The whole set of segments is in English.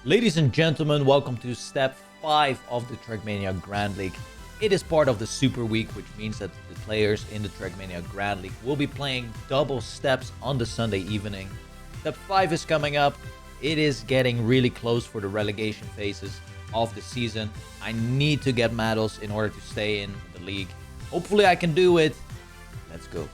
Ladies and gentlemen, welcome to step 5 of the Trackmania Grand League. It is part of the Super Week, which means that the players in the Trackmania Grand League will be playing double steps on the Sunday evening. Step 5 is coming up. It is getting really close for the relegation phases of the season. I need to get medals in order to stay in the league. Hopefully I can do it. Let's go.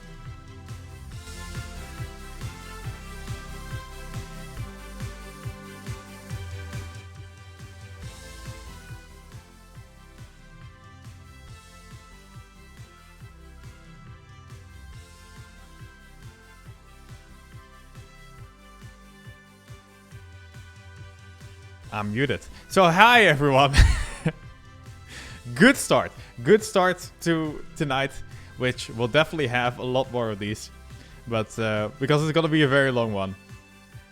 I'm muted. So hi everyone. Good start to tonight, which we'll definitely have a lot more of these, but because it's gonna be a very long one.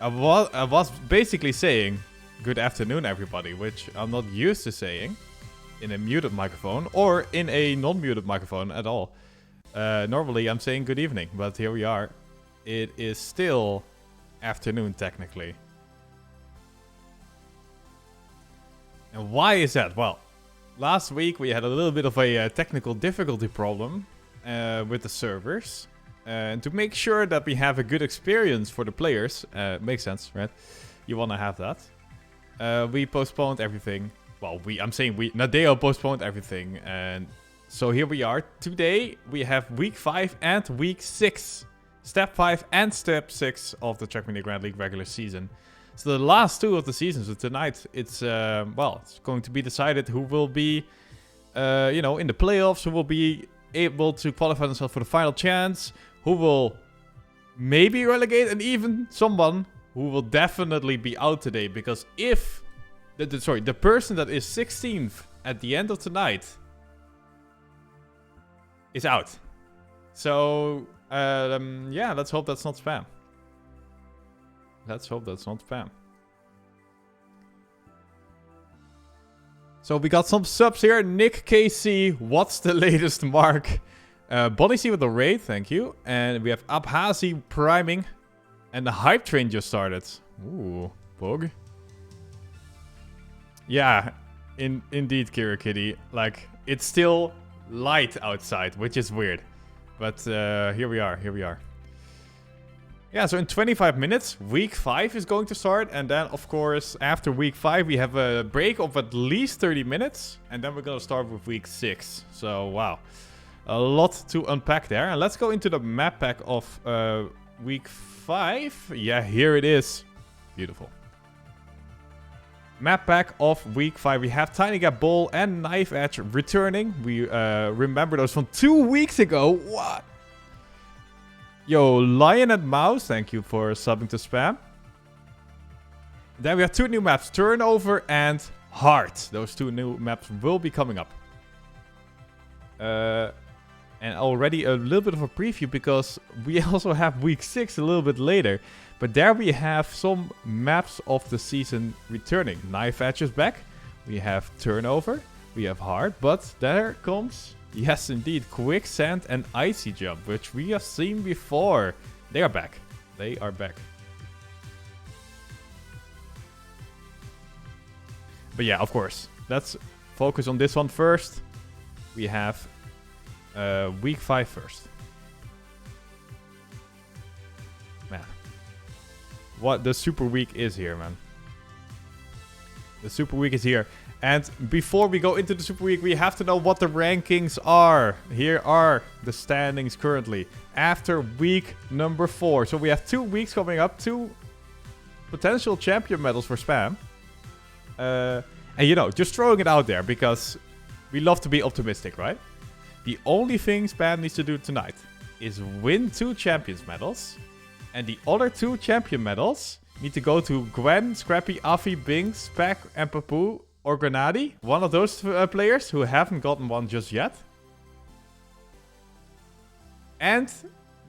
I was basically saying good afternoon everybody, which I'm not used to saying in a muted microphone or in a non-muted microphone at all. Normally I'm saying good evening, but here we are. It is still afternoon technically. And why is that? Well, last week we had a little bit of a technical difficulty problem with the servers. And to make sure that we have a good experience for the players, makes sense, right? You want to have that. We postponed everything. Well, Nadeo postponed everything. And so here we are. Today we have week 5 and week 6. Step 5 and step 6 of the Trackmania Grand League regular season. So the last two of the season. So tonight, it's going to be decided who will be, in the playoffs, who will be able to qualify themselves for the final chance, who will maybe relegate, and even someone who will definitely be out today. Because if, the person that is 16th at the end of tonight is out. So, let's hope that's not spam. Let's hope that's not spam. So we got some subs here. Nick KC, what's the latest mark? Bonnie C with the raid, thank you. And we have Abhazi priming. And the hype train just started. Ooh, bug. Yeah, indeed, Kira Kitty. Like, it's still light outside, which is weird. But here we are. Yeah, so in 25 minutes, week 5 is going to start. And then, of course, after week 5, we have a break of at least 30 minutes. And then we're going to start with week 6. So, wow. A lot to unpack there. And let's go into the map pack of week 5. Yeah, here it is. Beautiful. Map pack of week 5. We have Tiny Gap Bowl and Knife Edge returning. We remember those from 2 weeks ago. What? Yo, Lion and Mouse, thank you for subbing to spam. Then we have 2 new maps, Turnover and Heart. Those 2 new maps will be coming up. And already a little bit of a preview because we also have week 6 a little bit later. But there we have some maps of the season returning. Knife Edge is back. We have Turnover. We have Heart. But there comes... Yes, indeed. Quicksand and Icy Jump, which we have seen before. They are back. They are back. But yeah, of course. Let's focus on this one first. We have week 5 first. Man. What the Super Week is here, man. The Super Week is here. And before we go into the Super Week, we have to know what the rankings are. Here are the standings currently after week number 4. So we have 2 weeks coming up, 2 potential champion medals for spam. And just throwing it out there because we love to be optimistic, right? The only thing spam needs to do tonight is win 2 champions medals. And the other 2 champion medals need to go to Gwen, Scrappy, Afi, Bing, Spec, and Papu. Or Grenadi, one of those players who haven't gotten one just yet. And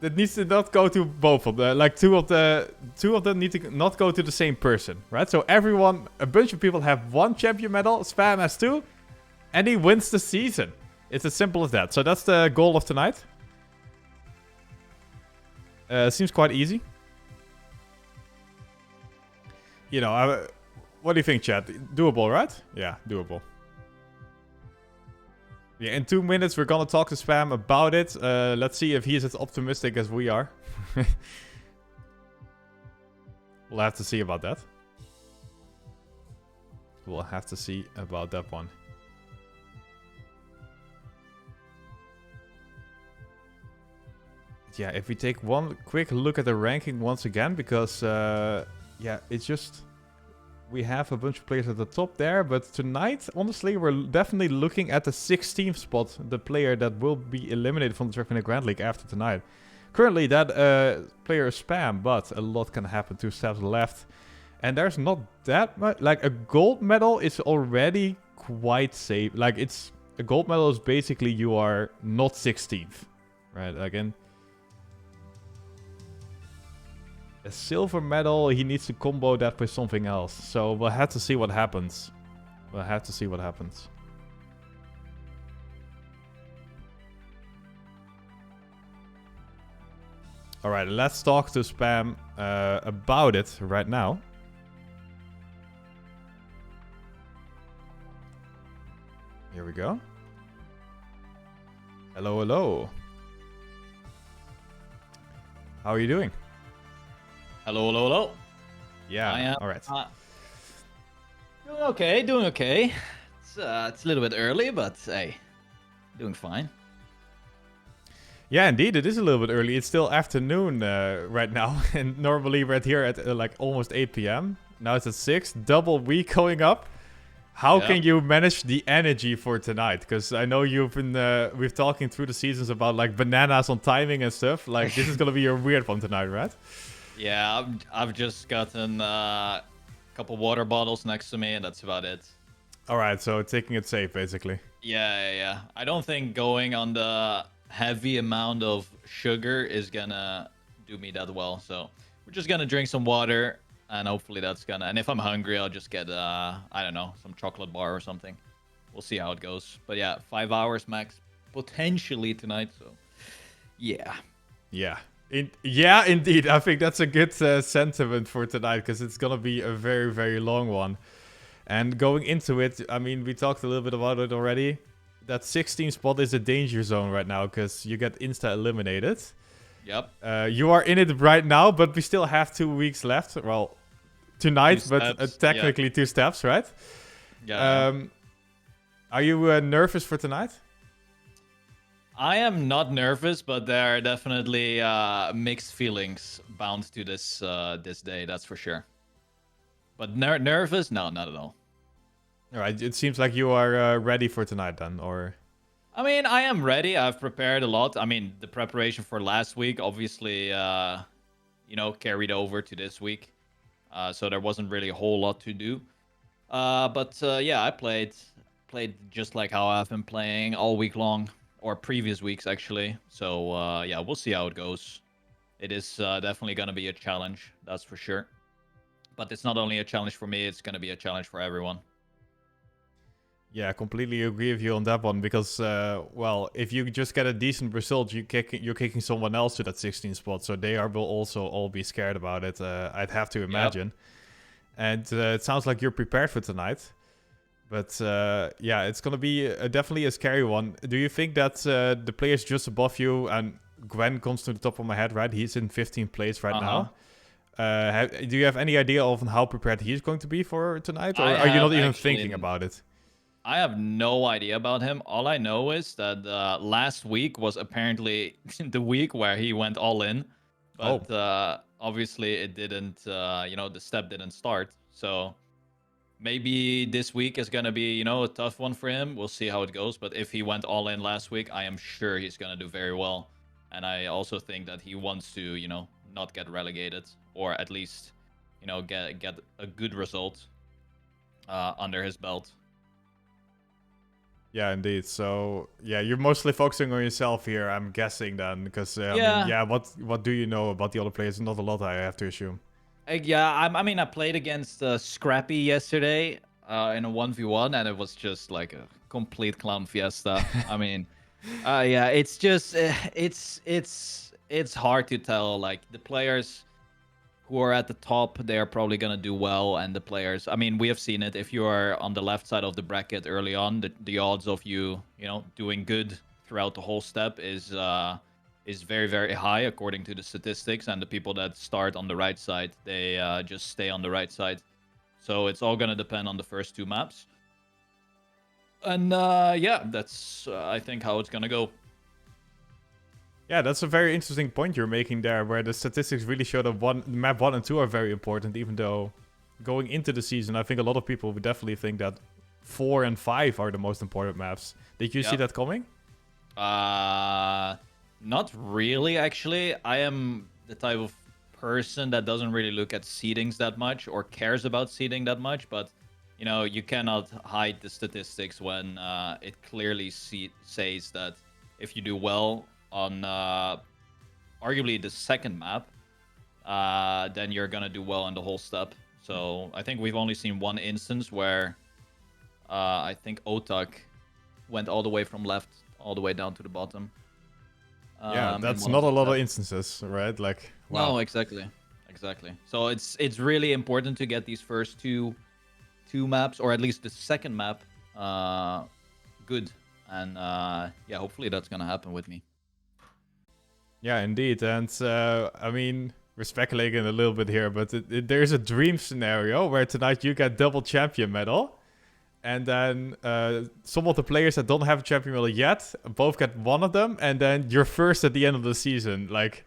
that needs to not go to both of them. Like two of them need to not go to the same person, right? So a bunch of people have 1 champion medal, spam has 2, and he wins the season. It's as simple as that. So that's the goal of tonight. Seems quite easy. What do you think, chat? Doable, right? Yeah, doable. Yeah, in 2 minutes we're gonna talk to Spam about it. Let's see if he's as optimistic as we are. We'll have to see about that. We'll have to see about that one. Yeah, if we take one quick look at the ranking once again, because yeah, it's just we have a bunch of players at the top there, but tonight, honestly, we're definitely looking at the 16th spot, the player that will be eliminated from the Trackmania Grand League after tonight. Currently, that player is Spam, but a lot can happen 2 steps left. And there's not that much, like a gold medal is already quite safe. Like a gold medal is basically you are not 16th, right? Again. A silver medal, he needs to combo that with something else. So we'll have to see what happens. We'll have to see what happens. Alright, let's talk to Spam about it right now. Here we go. Hello, hello. How are you doing? Hello, hello, hello. Yeah, all right. Doing okay. It's a little bit early, but hey, doing fine. Yeah, indeed, it is a little bit early. It's still afternoon right now, and normally we're here at like almost 8 p.m. Now it's at 6. Double week going up. How can you manage the energy for tonight? Because I know you've been we've talking through the seasons about like bananas on timing and stuff. Like this is gonna be a weird one tonight, right? Yeah, I've just gotten a couple water bottles next to me, and that's about it. All right, so taking it safe, basically. Yeah. I don't think going on the heavy amount of sugar is gonna do me that well. So we're just gonna drink some water, and hopefully that's gonna. And if I'm hungry, I'll just get I don't know, some chocolate bar or something. We'll see how it goes. But yeah, 5 hours max potentially tonight. So yeah. Yeah. Yeah, indeed. I think that's a good sentiment for tonight, because it's going to be a very, very long one. And going into it, I mean, we talked a little bit about it already. That 16th spot is a danger zone right now, because you get insta-eliminated. Yep. You are in it right now, but we still have 2 weeks left. Well, tonight, but technically 2 steps, right? Yeah. Are you nervous for tonight? I am not nervous, but there are definitely mixed feelings bound to this this day. That's for sure. But nervous? No, not at all. All right. It seems like you are ready for tonight, then, or? I mean, I am ready. I've prepared a lot. I mean, the preparation for last week, obviously, carried over to this week. So there wasn't really a whole lot to do. But yeah, I played just like how I've been playing all week long. Or previous weeks, actually. So, yeah, we'll see how it goes. It is definitely going to be a challenge, that's for sure. But it's not only a challenge for me, it's going to be a challenge for everyone. Yeah, I completely agree with you on that one. Because, well, if you just get a decent result, you're kicking someone else to that 16th spot. So they will also all be scared about it, I'd have to imagine. Yep. And it sounds like you're prepared for tonight. But yeah, it's going to be definitely a scary one. Do you think that the players just above you, and Gwen comes to the top of my head, right? He's in 15th place right now. Do you have any idea of how prepared he's going to be for tonight? Or are you not even thinking about it? I have no idea about him. All I know is that last week was apparently the week where he went all in. But obviously it didn't, the step didn't start. So maybe this week is going to be, a tough one for him. We'll see how it goes. But if he went all in last week, I am sure he's going to do very well. And I also think that he wants to, not get relegated. Or at least, get a good result under his belt. Yeah, indeed. So, yeah, you're mostly focusing on yourself here, I'm guessing, then. Because, what do you know about the other players? Not a lot, I have to assume. I played against Scrappy yesterday in a 1v1, and it was just like a complete clown fiesta. I mean, yeah, it's just it's hard to tell. Like the players, who are at the top, they are probably gonna do well, and the players. I mean, we have seen it. If you are on the left side of the bracket early on, the odds of you doing good throughout the whole step is very very high according to the statistics. And the people that start on the right side, they just stay on the right side. So it's all gonna depend on the first two maps. And yeah, that's I think how it's gonna go. Yeah, that's a very interesting point you're making there, where the statistics really show that map 1 and 2 are very important, even though going into the season, I think a lot of people would definitely think that 4 and 5 are the most important maps. Did you see that coming? Not really, actually. I am the type of person that doesn't really look at seedings that much or cares about seeding that much, but you cannot hide the statistics when it clearly says that if you do well on arguably the second map, then you're gonna do well on the whole step. So I think we've only seen one instance where I think Otak went all the way from left all the way down to the bottom. Yeah, that's not a lot of instances, right? Like, wow. No, exactly. So it's really important to get these first two maps, or at least the second map, good. And yeah, hopefully that's gonna happen with me. Yeah, indeed. And I mean, we're speculating a little bit here, but there's a dream scenario where tonight you get double champion medal. And then some of the players that don't have a champion medal yet, both get one of them. And then you're first at the end of the season. Like,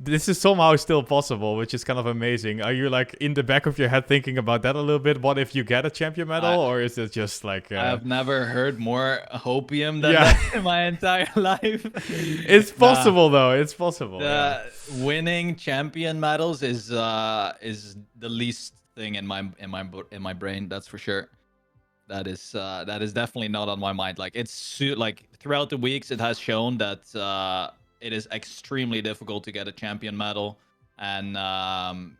this is somehow still possible, which is kind of amazing. Are you like in the back of your head thinking about that a little bit? What if you get a champion medal, or is it just like? I've never heard more hopium than that in my entire life. It's possible though. It's possible. Winning champion medals is the least thing in my brain. That's for sure. That is definitely not on my mind. Like like throughout the weeks, it has shown that it is extremely difficult to get a champion medal, and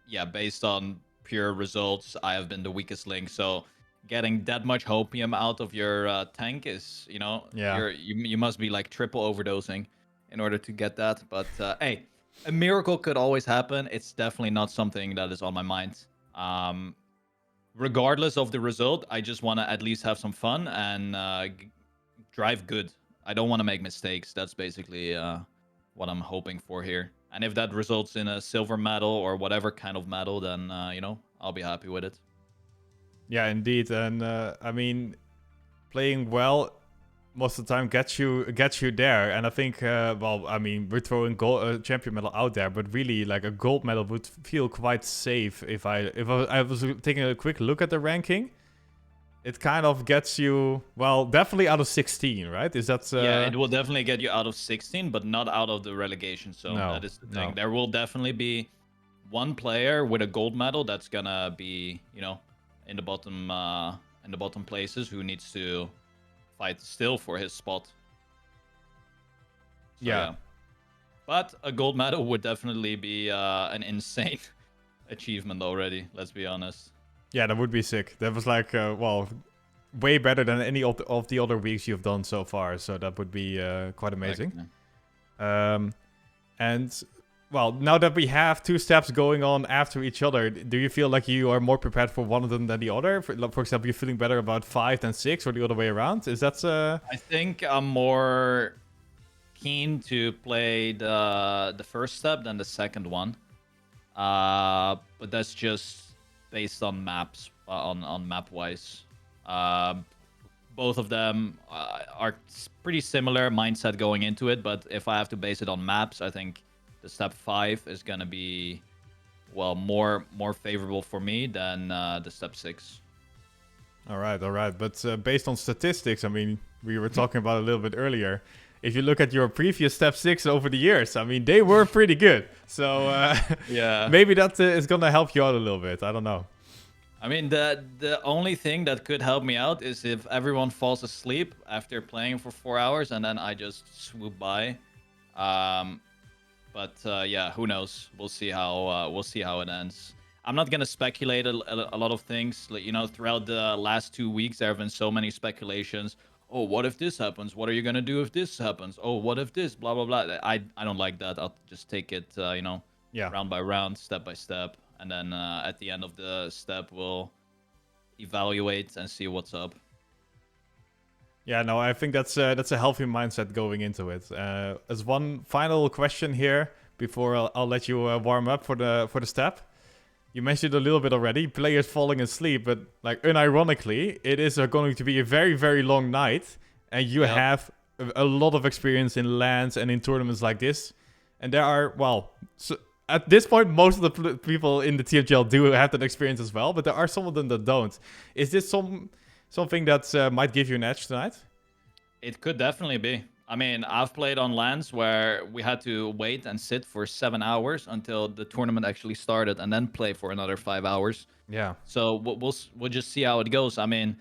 yeah, based on pure results, I have been the weakest link. So getting that much hopium out of your tank is, you must be like triple overdosing in order to get that. But hey, a miracle could always happen. It's definitely not something that is on my mind. Regardless of the result, I just want to at least have some fun and drive good. I don't want to make mistakes. That's basically what I'm hoping for here. And if that results in a silver medal or whatever kind of medal, then I'll be happy with it. Yeah, indeed. And I mean, playing well most of the time gets you there. And I think, well, I mean, we're throwing champion medal out there, but really, like, a gold medal would feel quite safe if I was taking a quick look at the ranking. It kind of gets you, well, definitely out of 16, right? Is that? Yeah, it will definitely get you out of 16, but not out of the relegation zone. No, that is the thing. There will definitely be one player with a gold medal that's gonna be, in the bottom places, who needs to fight still for his spot. So, yeah. But a gold medal would definitely be an insane achievement already, let's be honest. Yeah, that would be sick. That was like, well, way better than any of the other weeks you've done so far. So that would be quite amazing. And, well, now that we have two steps going on after each other, do you feel like you are more prepared for one of them than the other? For example, you're feeling better about 5 than 6, or the other way around? Is that... I think I'm more keen to play the first step than the second one. But that's just based on maps, on map-wise. Both of them are pretty similar mindset going into it, but if I have to base it on maps, I think the step 5 is going to be, well, more favorable for me than the step 6. All right. But based on statistics, I mean, we were talking about it a little bit earlier. If you look at your previous step 6 over the years, I mean, they were pretty good. So yeah, maybe that is going to help you out a little bit. I don't know. I mean, the only thing that could help me out is if everyone falls asleep after playing for 4 hours, and then I just swoop by. But yeah, who knows? We'll see how it ends. I'm not gonna speculate a lot of things. Throughout the last 2 weeks, there have been so many speculations. Oh, what if this happens? What are you gonna do if this happens? Oh, what if this? Blah blah blah. I don't like that. I'll just take it, Yeah. round by round, step by step, and then at the end of the step, we'll evaluate and see what's up. Yeah, no, I think that's a healthy mindset going into it. As one final question here before I'll let you warm up for the step. You mentioned a little bit already, players falling asleep, but like unironically, it is going to be a very, very long night, and you have a lot of experience in LANs and in tournaments like this. And there are, well, so at this point, most of the people in the tmgl do have that experience as well, but there are some of them that don't. Is this something that might give you an edge tonight? It could definitely be. I mean, I've played on LANs where we had to wait and sit for 7 hours until the tournament actually started, and then play for another 5 hours. Yeah. So we'll just see how it goes. I mean,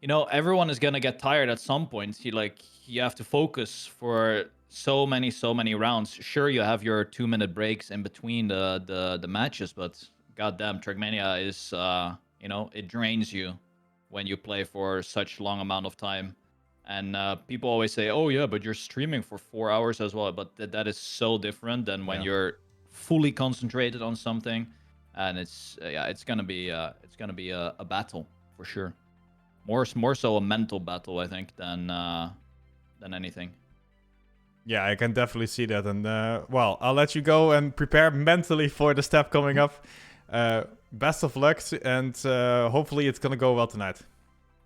you know, everyone is gonna get tired at some point. You have to focus for so many rounds. Sure, you have your 2-minute breaks in between the matches, but goddamn, Trackmania is you know, it drains you when you play for such long amount of time. And people always say, "Oh yeah, but you're streaming for 4 hours as well." But that is so different than when you're fully concentrated on something. And it's it's gonna be a battle for sure. More so a mental battle, I think, than anything. Yeah, I can definitely see that. And well, I'll let you go and prepare mentally for the step coming up. Best of luck, and hopefully it's gonna go well tonight.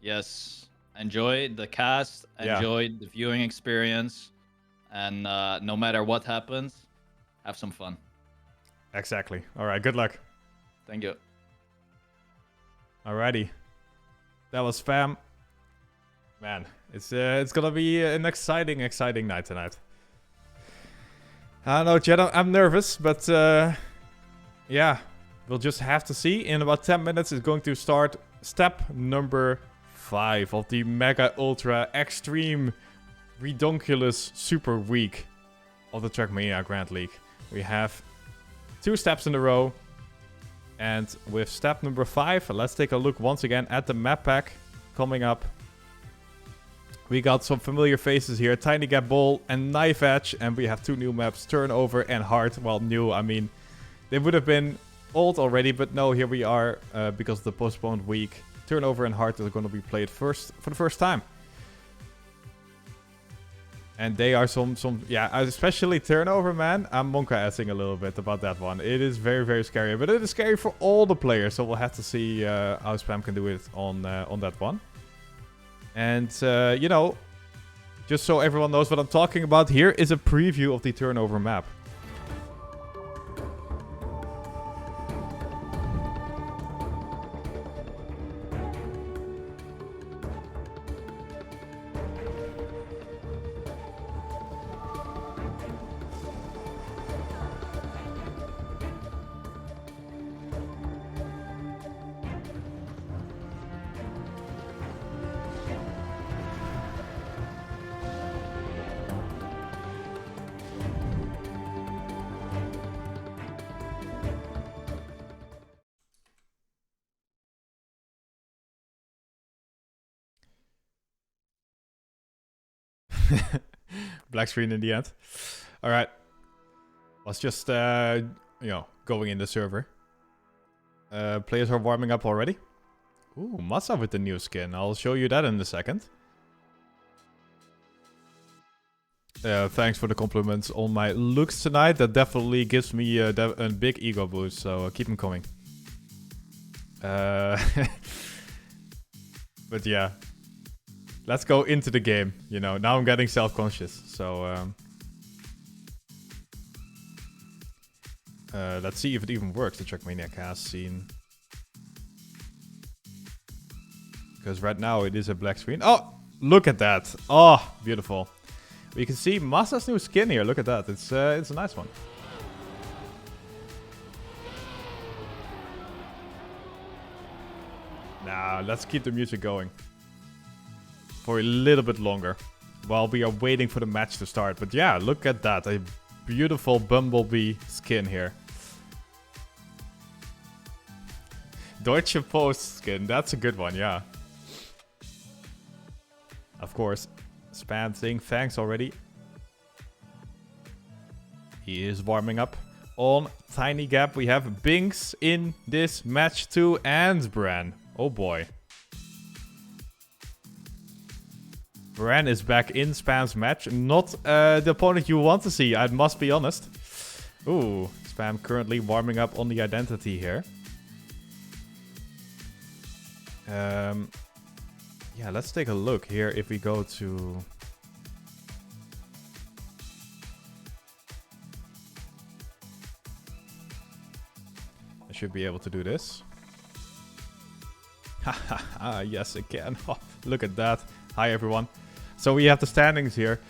Yes. Enjoy the cast, enjoy the viewing experience, and no matter what happens, have some fun. Exactly. All right, good luck. Thank you. Alrighty. That was Spam. Man, it's gonna be an exciting night tonight. I don't know, Jed, I'm nervous, but yeah, we'll just have to see. In about 10 minutes, it's going to start step number 5 of the Mega Ultra Extreme Redonkulous Super Week of the Trackmania Grand League. We have 2 steps in a row. And with step number 5, let's take a look once again at the map pack coming up. We got some familiar faces here, Tiny Gap Bowl and Knife Edge. And we have 2 new maps, Turnover and Heart. Well, new, I mean, they would have been old already, but no, here we are because of the postponed week. Turnover and Heart are going to be played for the first time. And they are yeah, especially Turnover, man. I'm monka-assing a little bit about that one. It is very, very scary, but it is scary for all the players. So we'll have to see how Spam can do it on that one. And, you know, just so everyone knows what I'm talking about, here is a preview of the Turnover map. Black screen in the end. All right. Let's just, you know, going in the server. Players are warming up already. Ooh, Massa with the new skin. I'll show you that in a second. Thanks for the compliments on my looks tonight. That definitely gives me a big ego boost, so keep them coming. But yeah. Let's go into the game. You know, now I'm getting self-conscious. So, let's see if it even works, the Trackmania cast scene. Because right now it is a black screen. Oh, look at that. Oh, beautiful. We can see Massa's new skin here. Look at that. It's a nice one. Now, let's keep the music going for a little bit longer while we are waiting for the match to start. But yeah, look at that. A beautiful Bumblebee skin here. Deutsche Post skin. That's a good one, yeah. Of course, Spam saying thanks already. He is warming up on Tiny Gap, we have Binks in this match too, and Bran. Oh boy. Bran is back in Spam's match. Not the opponent you want to see, I must be honest. Ooh, Spam currently warming up on the identity here. Yeah, let's take a look here if we go to... I should be able to do this. Haha, yes, I can. Oh, look at that. Hi, everyone. So we have the standings here.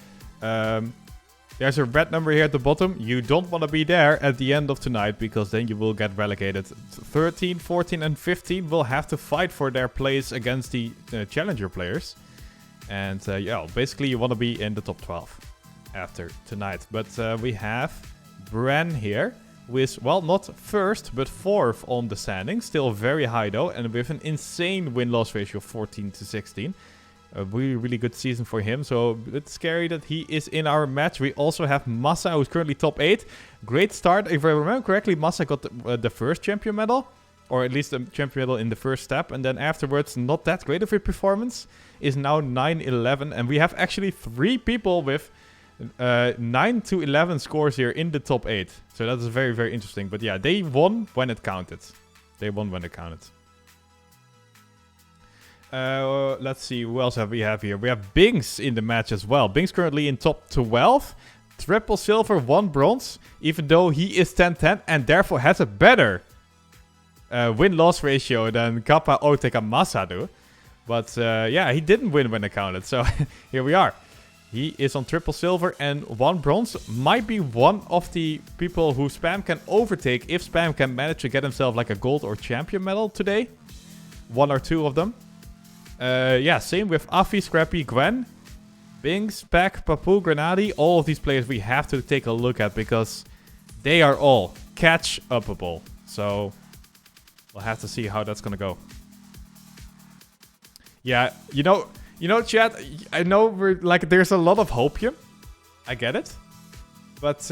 There's a red number here at the bottom. You don't want to be there at the end of tonight, because then you will get relegated. 13, 14, and 15 will have to fight for their place against the challenger players. And yeah, basically you want to be in the top 12 after tonight. But we have Bran here with, well, not first, but fourth on the standings. Still very high though, and with an insane win-loss ratio of 14 to 16. A really, really good season for him. So it's scary that he is in our match. We also have Massa, who's currently top 8. Great start. If I remember correctly, Massa got the first champion medal. Or at least the champion medal in the first step. And then afterwards, not that great of a performance. Is now 9-11. And we have actually 3 people with 9 to 11 scores here in the top 8. So that is very, very interesting. But yeah, they won when it counted. They won when it counted. Let's see, who else have we here? We have Binks in the match as well. Binks currently in top 12. Triple silver, 1 bronze. Even though he is 10-10 and therefore has a better win-loss ratio than Kappa, Otek, and Massa do. But yeah, he didn't win when it counted. So here we are. He is on triple silver and 1 bronze. Might be one of the people who Spam can overtake if Spam can manage to get himself like a gold or champion medal today. 1 or 2 of them. Yeah, same with Afi, Scrappy, Gwen, Binks, Pack, Papu, Grenadi. All of these players we have to take a look at because they are all catch-upable. So we'll have to see how that's gonna go. Yeah, you know, chat, I know we're like there's a lot of hopium. I get it. But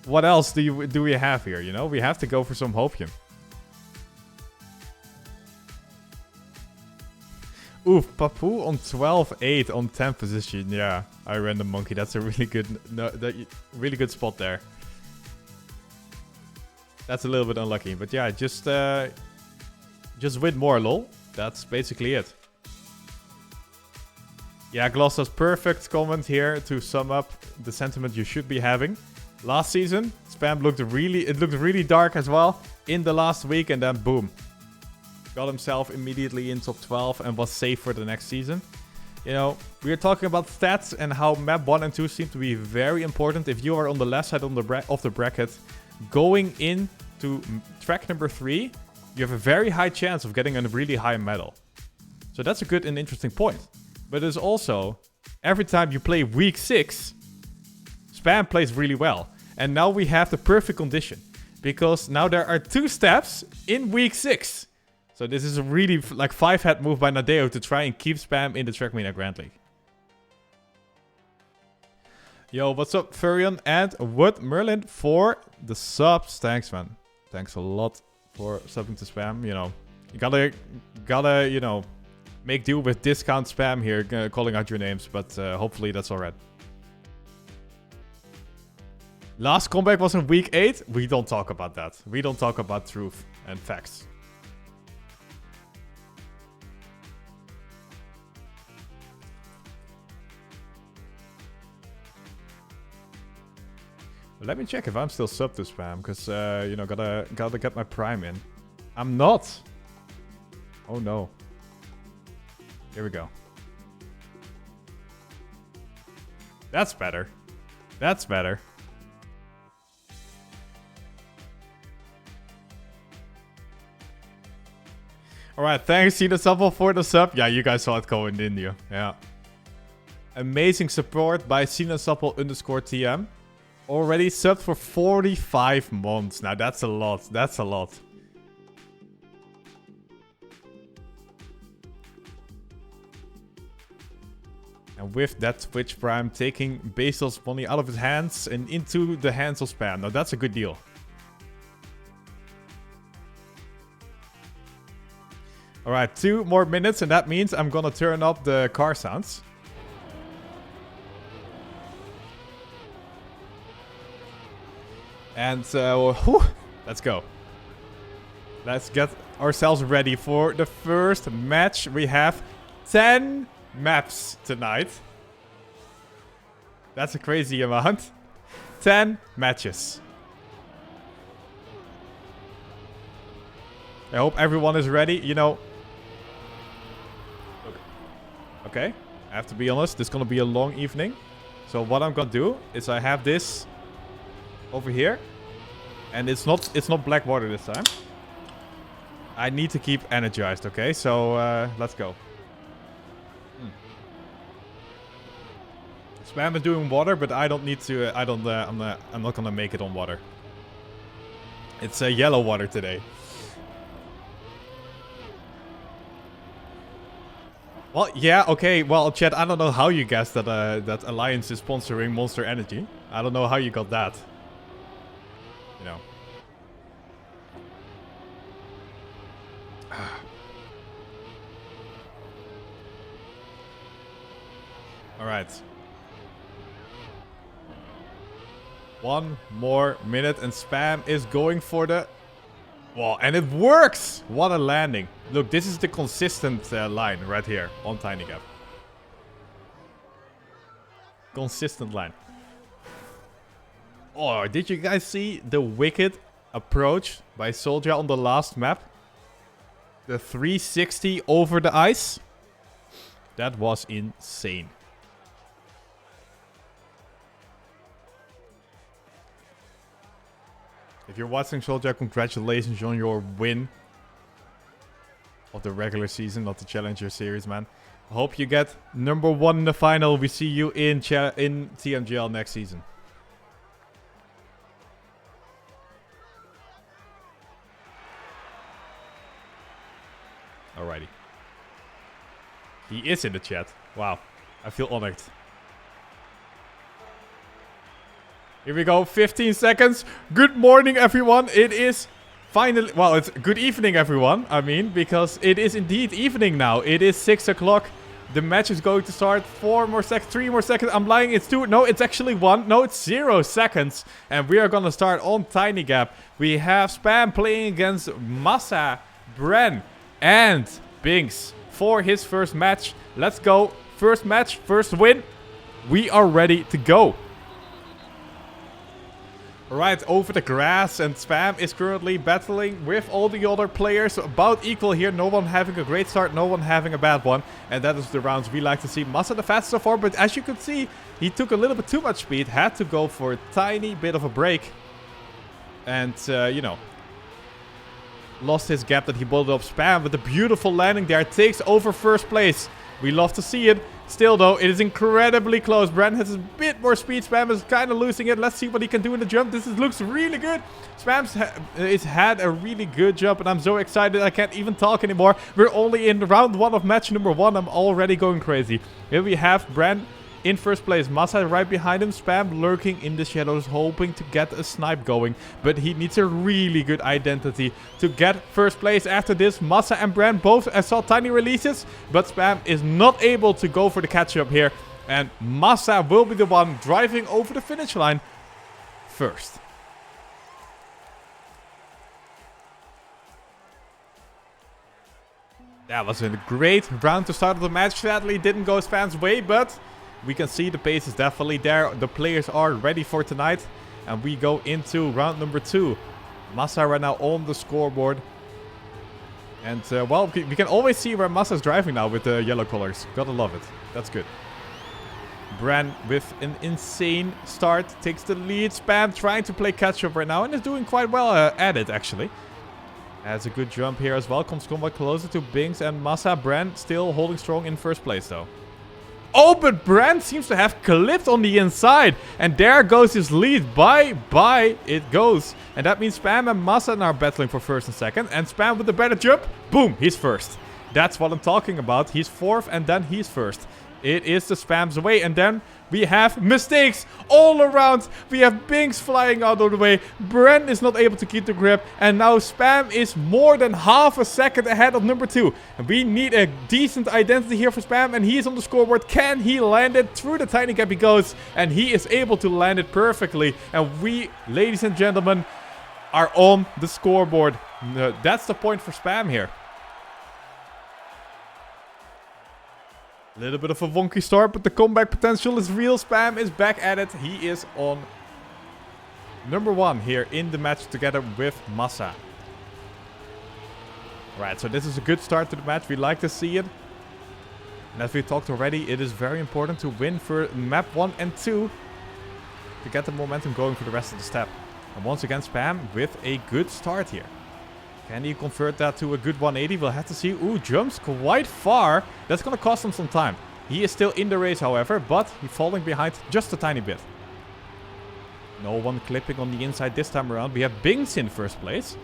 what else do we have here, you know? We have to go for some hopium. Oof, Papu on 12-8 on 10th position. Yeah, I random monkey. That's a really good, really good spot there. That's a little bit unlucky, but yeah, just win more, lol. That's basically it. Yeah, Gloss does perfect comment here to sum up the sentiment you should be having. Last season, Spam looked really dark as well in the last week, and then boom. Got himself immediately in top 12 and was safe for the next season. You know, we are talking about stats and how map 1 and 2 seem to be very important. If you are on the left side of the bracket, going into track number 3, you have a very high chance of getting a really high medal. So that's a good and interesting point. But it's also, every time you play week 6, Spam plays really well. And now we have the perfect condition. Because now there are 2 steps in week 6. So this is a really like 5-hat move by Nadeo to try and keep Spam in the Trackmania Grand League. Yo, what's up, Furion and Wood Merlin for the subs. Thanks, man. Thanks a lot for subbing to Spam. You know, you gotta, you know, make do with discount Spam here, calling out your names, but hopefully that's alright. Last comeback was in week 8. We don't talk about that. We don't talk about truth and facts. Let me check if I'm still sub to Spam, because, you know, gotta get my prime in. I'm not! Oh no. Here we go. That's better. That's better. Alright, thanks Cinesupple for the sub. Yeah, you guys saw it going, didn't you? Yeah. Amazing support by Cinesupple_TM. Already subbed for 45 months. Now that's a lot. That's a lot. And with that Twitch Prime taking Basil's money out of his hands and into the hands of Spam. Now that's a good deal. Alright, 2 more minutes and that means I'm gonna turn up the car sounds. And let's go. Let's get ourselves ready for the first match. We have 10 maps tonight. That's a crazy amount. 10 matches. I hope everyone is ready. You know. Okay. I have to be honest. This is going to be a long evening. So what I'm going to do is I have this over here. And it's not black water this time. I need to keep energized, okay? So let's go. Spam is doing water, but I don't need to. I'm not gonna make it on water. It's yellow water today. Well, yeah, okay. Well, chat, I don't know how you guessed that that Alliance is sponsoring Monster Energy. I don't know how you got that. You know. All right. 1 more minute and Spam is going for the... Wow, and it works! What a landing. Look, this is the consistent line right here on Tiny Gap. Consistent line. Oh, did you guys see the wicked approach by Soldier on the last map? The 360 over the ice? That was insane. If you're watching Soldier, congratulations on your win of the regular season, not the Challenger Series, man. I hope you get #1 in the final. We see you in TMGL next season. Alrighty. He is in the chat. Wow. I feel honored. Here we go, 15 seconds. Good morning, everyone. It is finally... Well, it's good evening, everyone. I mean, because it is indeed evening now. It is 6 o'clock. The match is going to start. 4 more seconds, 3 more seconds. I'm lying, it's 2. No, it's actually 1. No, it's 0 seconds. And we are going to start on Tiny Gap. We have Spam playing against Massa, Bren, and Binks for his first match. Let's go. First match, first win. We are ready to go. Right, over the grass, and Spam is currently battling with all the other players. About equal here, no one having a great start, no one having a bad one. And that is the rounds we like to see. Massa the fastest so far, but as you can see, he took a little bit too much speed. Had to go for a tiny bit of a break. And, you know, lost his gap that he built up. Spam with a beautiful landing there, takes over first place. We love to see it. Still, though, it is incredibly close. Brand has a bit more speed. Spam is kind of losing it. Let's see what he can do in the jump. Looks really good. Spam's had a really good jump, and I'm so excited I can't even talk anymore. We're only in round 1 of match #1. I'm already going crazy. Here we have Brand in first place. Massa right behind him. Spam lurking in the shadows, hoping to get a snipe going. But he needs a really good identity to get first place. After this, Massa and Brand both saw tiny releases. But Spam is not able to go for the catch-up here. And Massa will be the one driving over the finish line first. That was a great round to start of the match. Sadly, didn't go Spam's way, but... we can see the pace is definitely there. The players are ready for tonight. And we go into round #2. Massa right now on the scoreboard. And, well, we can always see where Massa's driving now with the yellow colors. Gotta love it. That's good. Bran with an insane start. Takes the lead. Spam trying to play catch-up right now. And is doing quite well at it, actually. Has a good jump here as well. Comes somewhat closer to Binks and Massa. Bran still holding strong in first place, though. Oh, but Brand seems to have clipped on the inside. And there goes his lead. Bye it goes. And that means Spam and Massa are battling for first and second. And Spam with the better jump. Boom, he's first. That's what I'm talking about. He's fourth and then he's first. It is the Spam's way. And then we have mistakes all around. We have Binks flying out of the way. Bren is not able to keep the grip. And now Spam is more than half a second ahead of number 2. And we need a decent identity here for Spam. And he is on the scoreboard. Can he land it? Through the tiny gap he goes. And he is able to land it perfectly. And we, ladies and gentlemen, are on the scoreboard. That's the point for Spam here. A little bit of a wonky start, but the comeback potential is real. Spam is back at it. He is on number 1 here in the match together with Massa. Right, so this is a good start to the match. We like to see it. And as we talked already, it is very important to win for map 1 and 2 to get the momentum going for the rest of the step. And once again, Spam with a good start here. Can he convert that to a good 180? We'll have to see. Ooh, jumps quite far. That's going to cost him some time. He is still in the race, however, but he's falling behind just a tiny bit. No one clipping on the inside this time around. We have Binks in first place.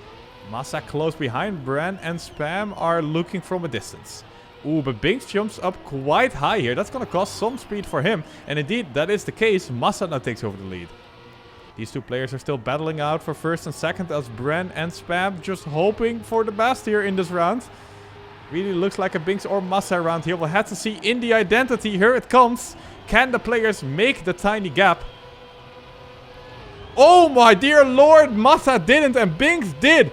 Massa close behind. Bran and Spam are looking from a distance. Ooh, but Binks jumps up quite high here. That's going to cost some speed for him. And indeed, that is the case. Massa now takes over the lead. These two players are still battling out for first and second as Bren and Spam just hoping for the best here in this round. Really looks like a Binks or Massa round here. We'll have to see in the identity. Here it comes. Can the players make the tiny gap? Oh my dear lord, Massa didn't and Binks did.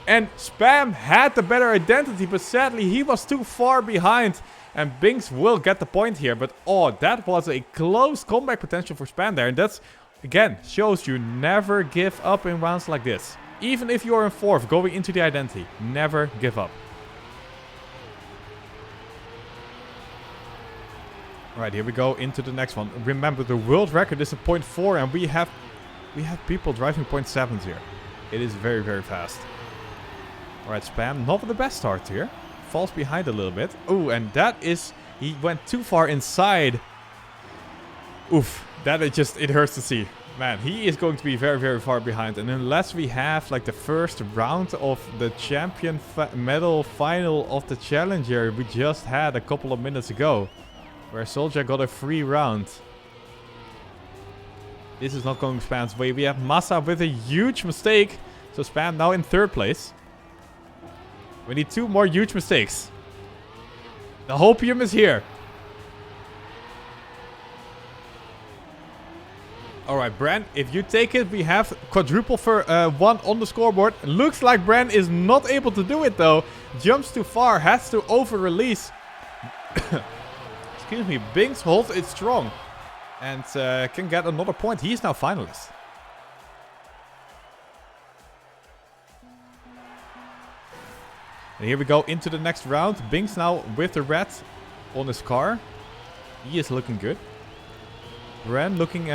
And Spam had the better identity, but sadly he was too far behind. And Binks will get the point here. But oh, that was a close comeback potential for Spam there. And that's, again, shows you never give up in rounds like this. Even if you're in 4th going into the identity, never give up. Alright, here we go into the next one. Remember, the world record is a 0.4 and we have people driving 0.7s here. It is very, very fast. Alright, Spam, not the best start here. Falls behind a little bit. Oh, and that is... He went too far inside. Oof. That it hurts to see. Man, he is going to be very, very far behind. And unless we have like the first round of the champion medal final of the challenger we just had a couple of minutes ago, where Soldier got a free round. This is not going Spam's way. We have Massa with a huge mistake. So Spam now in 3rd place. We need 2 more huge mistakes. The hopium is here. Alright, Bran, if you take it, we have quadruple for 1 on the scoreboard. Looks like Bran is not able to do it though. Jumps too far, has to over-release. Excuse me, Binks holds it strong. And can get another point. He is now finalist. And here we go into the next round. Binks now with the red on his car. He is looking good. Bran looking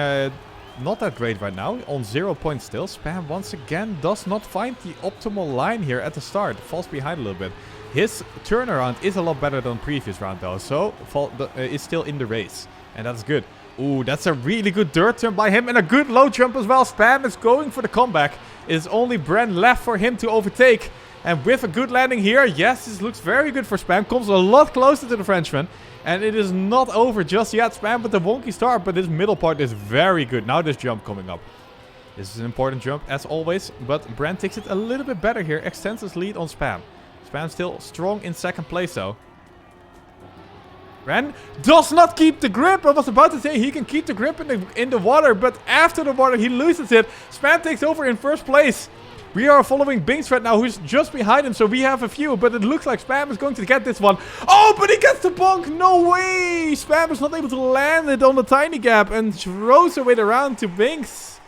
not that great right now. On 0 points still. Spam once again does not find the optimal line here at the start. Falls behind a little bit. His turnaround is a lot better than previous round though. So is still in the race. And that's good. Ooh, that's a really good dirt turn by him. And a good low jump as well. Spam is going for the comeback. It is only Bran left for him to overtake. And with a good landing here, yes, this looks very good for Spam. Comes a lot closer to the Frenchman. And it is not over just yet. Spam with the wonky start, but this middle part is very good. Now this jump coming up. This is an important jump, as always. But Bran takes it a little bit better here. Extends his lead on Spam. Spam still strong in 2nd place, though. Bran does not keep the grip. I was about to say he can keep the grip in the water, but after the water he loses it. Spam takes over in 1st place. We are following Binks right now, who's just behind him, so we have a few, but it looks like Spam is going to get this one. Oh, but he gets the bonk! No way! Spam is not able to land it on the tiny gap and throws away the round to Binks.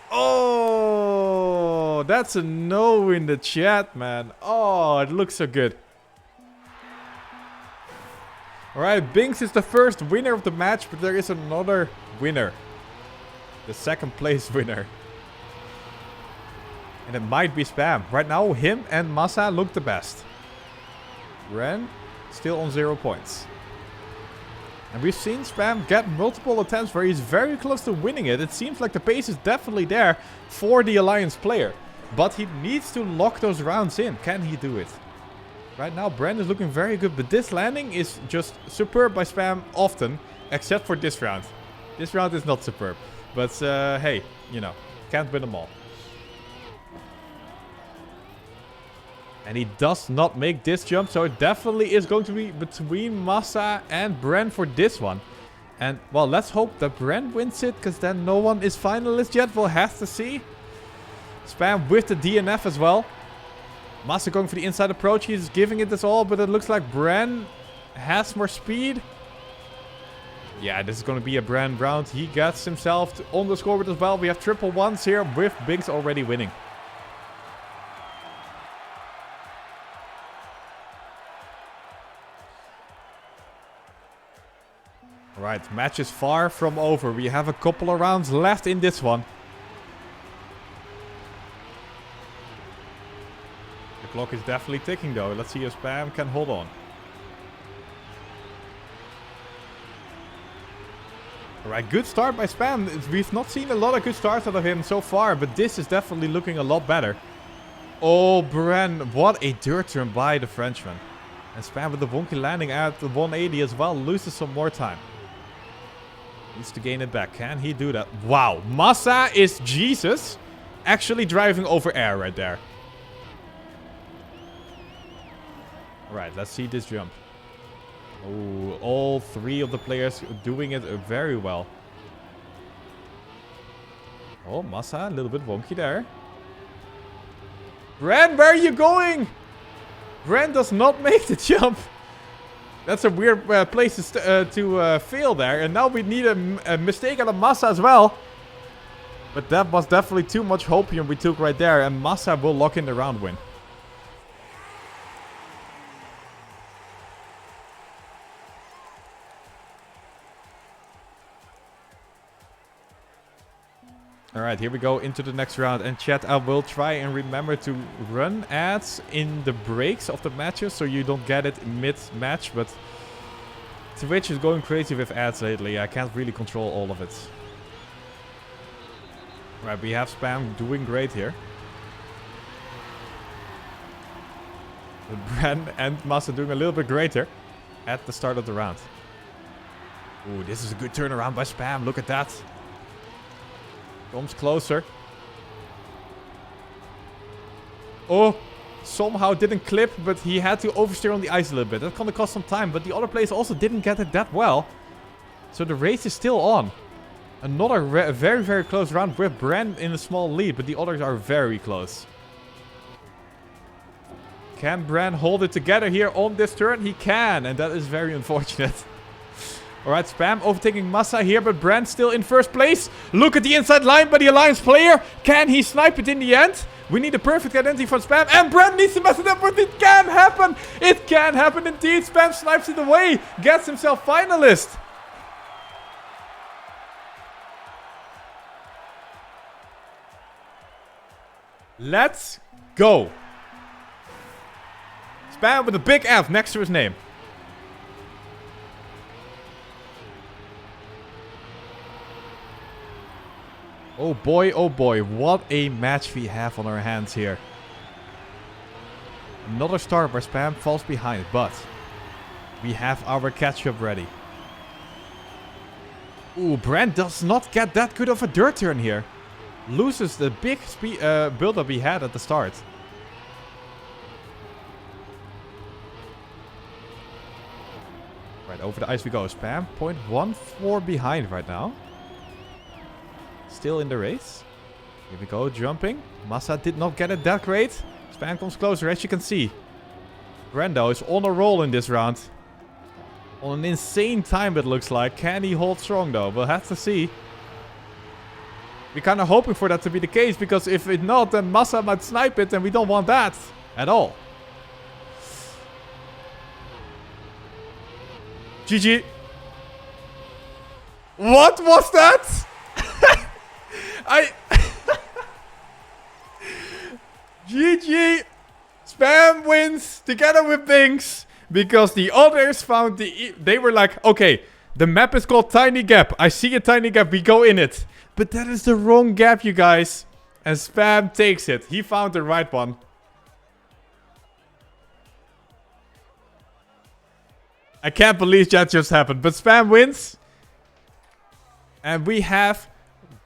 Oh, that's a no in the chat, man. Oh, it looks so good. Alright, Binks is the first winner of the match, but there is another winner. The 2nd place winner. And it might be Spam. Right now, him and Massa look the best. Ren, still on 0 points. And we've seen Spam get multiple attempts where he's very close to winning it. It seems like the pace is definitely there for the Alliance player. But he needs to lock those rounds in. Can he do it? Right now, Brand is looking very good, but this landing is just superb by Spam often, except for this round. This round is not superb. But, hey, you know, can't win them all. And he does not make this jump, so it definitely is going to be between Massa and Bren for this one. And, well, let's hope that Bren wins it, because then no one is finalist yet. We'll have to see. Spam with the DNF as well. Massa going for the inside approach. He's giving it his all, but it looks like Bren has more speed. Yeah, this is going to be a Bren round. He gets himself on the scoreboard as well. We have triple ones here with Binks already winning. Alright, match is far from over. We have a couple of rounds left in this one. The clock is definitely ticking though. Let's see if Spam can hold on. Alright, good start by Spam. We've not seen a lot of good starts out of him so far, but this is definitely looking a lot better. Oh, Bren, what a dirt turn by the Frenchman. And Spam with the wonky landing at the 180 as well, loses some more time. Needs to gain it back. Can he do that? Wow, Massa is Jesus. Actually driving over air right there. Alright, let's see this jump. Oh, all three of the players doing it very well. Oh, Massa, a little bit wonky there. Bren, where are you going? Bren does not make the jump. That's a weird place to fail there. And now we need a mistake out of Massa as well. But that was definitely too much hopium we took right there. And Massa will lock in the round win. Alright, here we go into the next round. And chat, I will try and remember to run ads in the breaks of the matches so you don't get it mid-match. But Twitch is going crazy with ads lately. I can't really control all of it. Alright, we have Spam doing great here. Bren and Massa doing a little bit greater at the start of the round. Ooh, this is a good turnaround by Spam. Look at that. Comes closer. Oh, somehow didn't clip, but he had to oversteer on the ice a little bit. That's gonna cost some time, but the other players also didn't get it that well. So the race is still on. Another very, very close round with Bren in a small lead, but the others are very close. Can Bren hold it together here on this turn? He can, and that is very unfortunate. Alright, Spam overtaking Massa here, but Bren still in first place. Look at the inside line by the Alliance player. Can he snipe it in the end? We need a perfect identity from Spam, and Bren needs to mess it up, but it can happen. It can happen indeed. Spam snipes it away, gets himself finalist. Let's go. Spam with a big F next to his name. Oh boy, what a match we have on our hands here. Another start where Spam falls behind, but we have our catch-up ready. Ooh, Brand does not get that good of a dirt turn here. Loses the big build-up he had at the start. Right, over the ice we go. Spam, 0.14 behind right now. Still in the race. Here we go, jumping. Massa did not get it that great. Spam comes closer, as you can see. Brando is on a roll in this round. On an insane time, it looks like. Can he hold strong, though? We'll have to see. We're kind of hoping for that to be the case, because if it's not, then Massa might snipe it, and we don't want that at all. GG. What was that? GG. Spam wins together with Binks because the others found they were like, okay, the map is called Tiny Gap. I see a tiny gap. We go in it. But that is the wrong gap, you guys. And Spam takes it. He found the right one. I can't believe that just happened. But Spam wins. And we have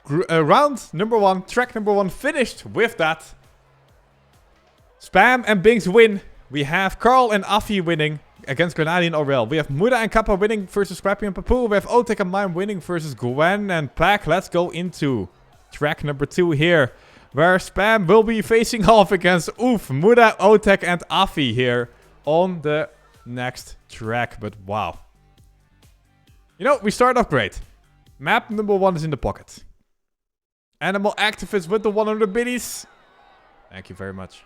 round number 1, track number 1 finished with that. Spam and Binks win. We have Carl and Afi winning against Grenadier and Aurel. We have Muda and Kappa winning versus Scrappy and Papu. We have Otek and Mime winning versus Gwen and Pack. Let's go into track number 2 here, where Spam will be facing off against Oof, Muda, Otek and Afi here on the next track. But wow. You know, we start off great. Map number 1 is in the pocket. Animal Activist with the 100 biddies. Thank you very much.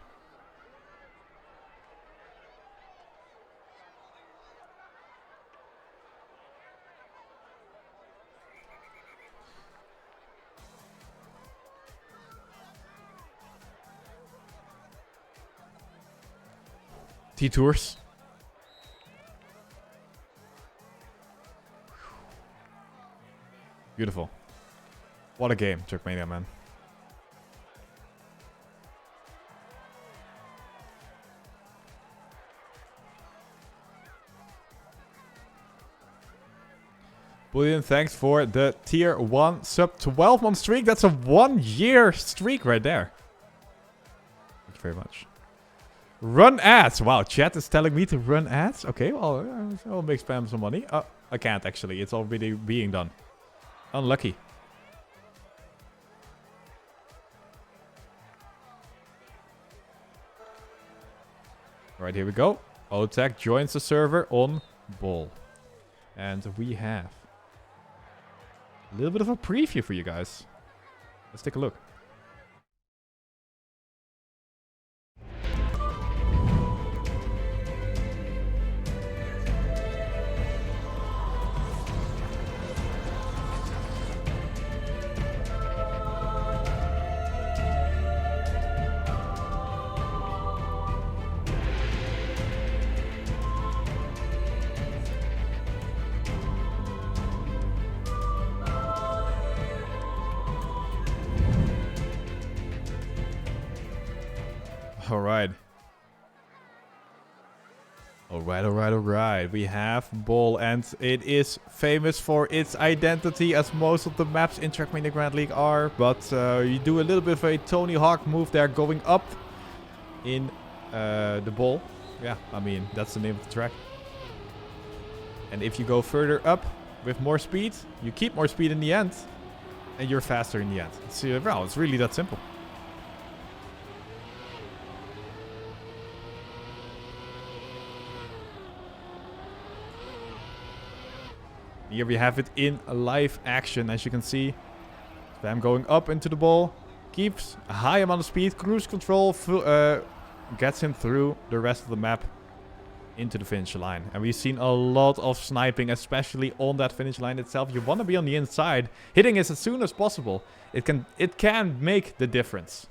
T-Tours. Beautiful. What a game, Trackmania, man. Bullion, thanks for the tier 1 sub 12-month streak. That's a 1-year streak right there. Thank you very much. Run ads. Wow, chat is telling me to run ads. Okay, well, I'll make Spam some money. I can't actually. It's already being done. Unlucky. Alright, here we go. Otek joins the server on Ball. And we have a little bit of a preview for you guys. Let's take a look. Alright. We have Ball, and it is famous for its identity, as most of the maps in Trackmania Grand League are. But you do a little bit of a Tony Hawk move there, going up in the Ball. Yeah, I mean, that's the name of the track. And if you go further up with more speed, you keep more speed in the end, and you're faster in the end. Well, it's really that simple. Here we have it in live action, as you can see. Spam going up into the Ball. Keeps a high amount of speed. Cruise control gets him through the rest of the map into the finish line. And we've seen a lot of sniping, especially on that finish line itself. You want to be on the inside, hitting it as soon as possible. It can make the difference.